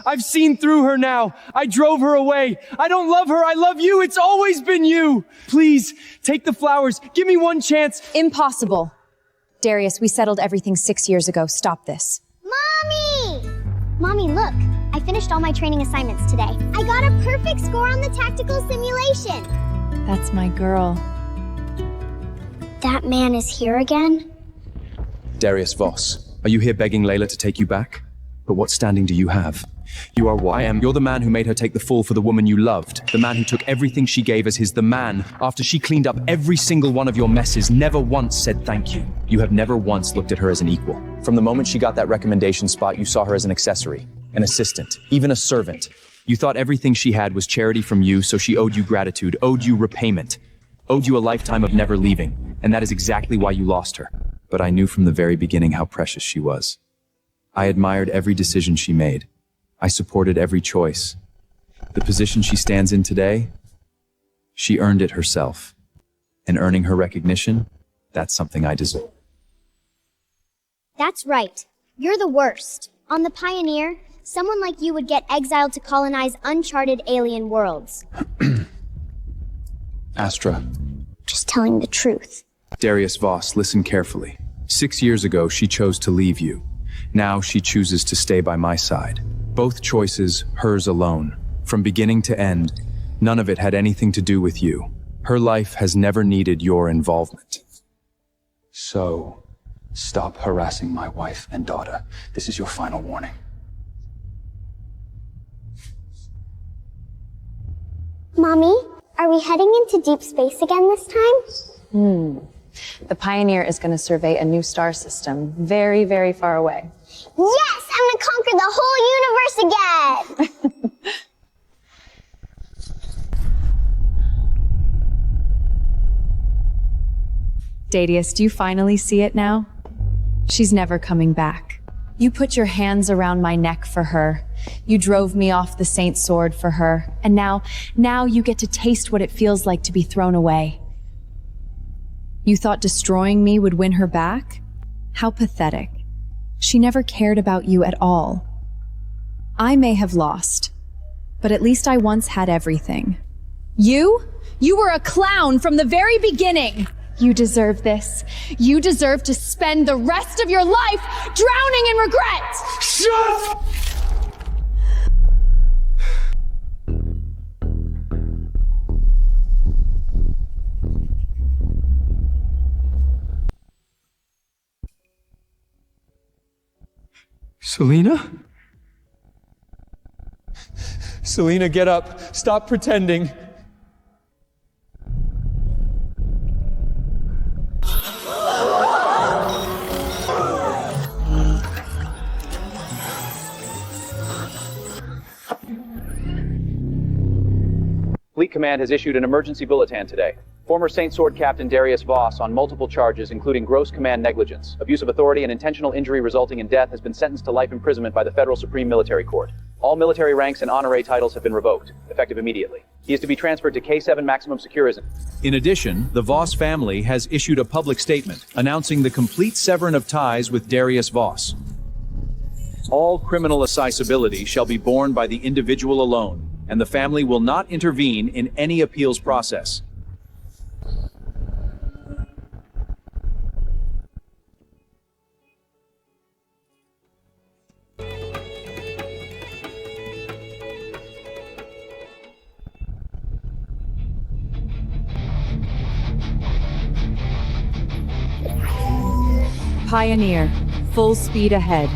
S9: I've seen through her now. I drove her away. I don't love her. I love you. It's always been you. Please, take the flowers. Give me one chance.
S17: Impossible. Darius, we settled everything 6 years ago. Stop this.
S20: Mommy! Mommy, look. I finished all my training assignments today. I got a perfect score on the tactical simulation.
S17: That's my girl.
S20: That man is here again?
S3: Darius Voss, are you here begging Layla to take you back? But what standing do you have? You are what I am. You're the man who made her take the fall for the woman you loved. The man who took everything she gave as his. The man, after she cleaned up every single one of your messes, never once said thank you. You have never once looked at her as an equal. From the moment she got that recommendation spot, you saw her as an accessory, an assistant, even a servant. You thought everything she had was charity from you, so she owed you gratitude, owed you repayment, owed you a lifetime of never leaving. And that is exactly why you lost her. But I knew from the very beginning how precious she was. I admired every decision she made. I supported every choice. The position she stands in today, she earned it herself. And earning her recognition, that's something I deserve.
S20: That's right. You're the worst. On the Pioneer, someone like you would get exiled to colonize uncharted alien worlds.
S3: Astra.
S20: Just telling the truth.
S3: Darius Voss, listen carefully. 6 years ago, she chose to leave you. Now she chooses to stay by my side. Both choices, hers alone. From beginning to end, none of it had anything to do with you. Her life has never needed your involvement. So, stop harassing my wife and daughter. This is your final warning.
S20: Mommy, are we heading into deep space again this time?
S21: The Pioneer is going to survey a new star system very, very far away.
S20: Yes! I'm gonna conquer the whole universe again!
S2: Darius, do you finally see it now? She's never coming back. You put your hands around my neck for her. You drove me off the Saint Sword for her. And now you get to taste what it feels like to be thrown away. You thought destroying me would win her back? How pathetic. She never cared about you at all. I may have lost, but at least I once had everything. You were a clown from the very beginning! You deserve this. You deserve to spend the rest of your life drowning in regret!
S15: Shut!
S9: Selena?
S11: Selina, get up. Stop pretending.
S7: Fleet Command has issued an emergency bulletin today. Former Saint Sword Captain Darius Voss, on multiple charges including gross command negligence, abuse of authority, and intentional injury resulting in death, has been sentenced to life imprisonment by the Federal Supreme Military Court. All military ranks and honorary titles have been revoked, effective immediately. He is to be transferred to K7 Maximum Securism.
S10: In addition, the Voss family has issued a public statement announcing the complete severing of ties with Darius Voss. All criminal accessibility shall be borne by the individual alone, and the family will not intervene in any appeals process.
S17: Pioneer, full speed ahead.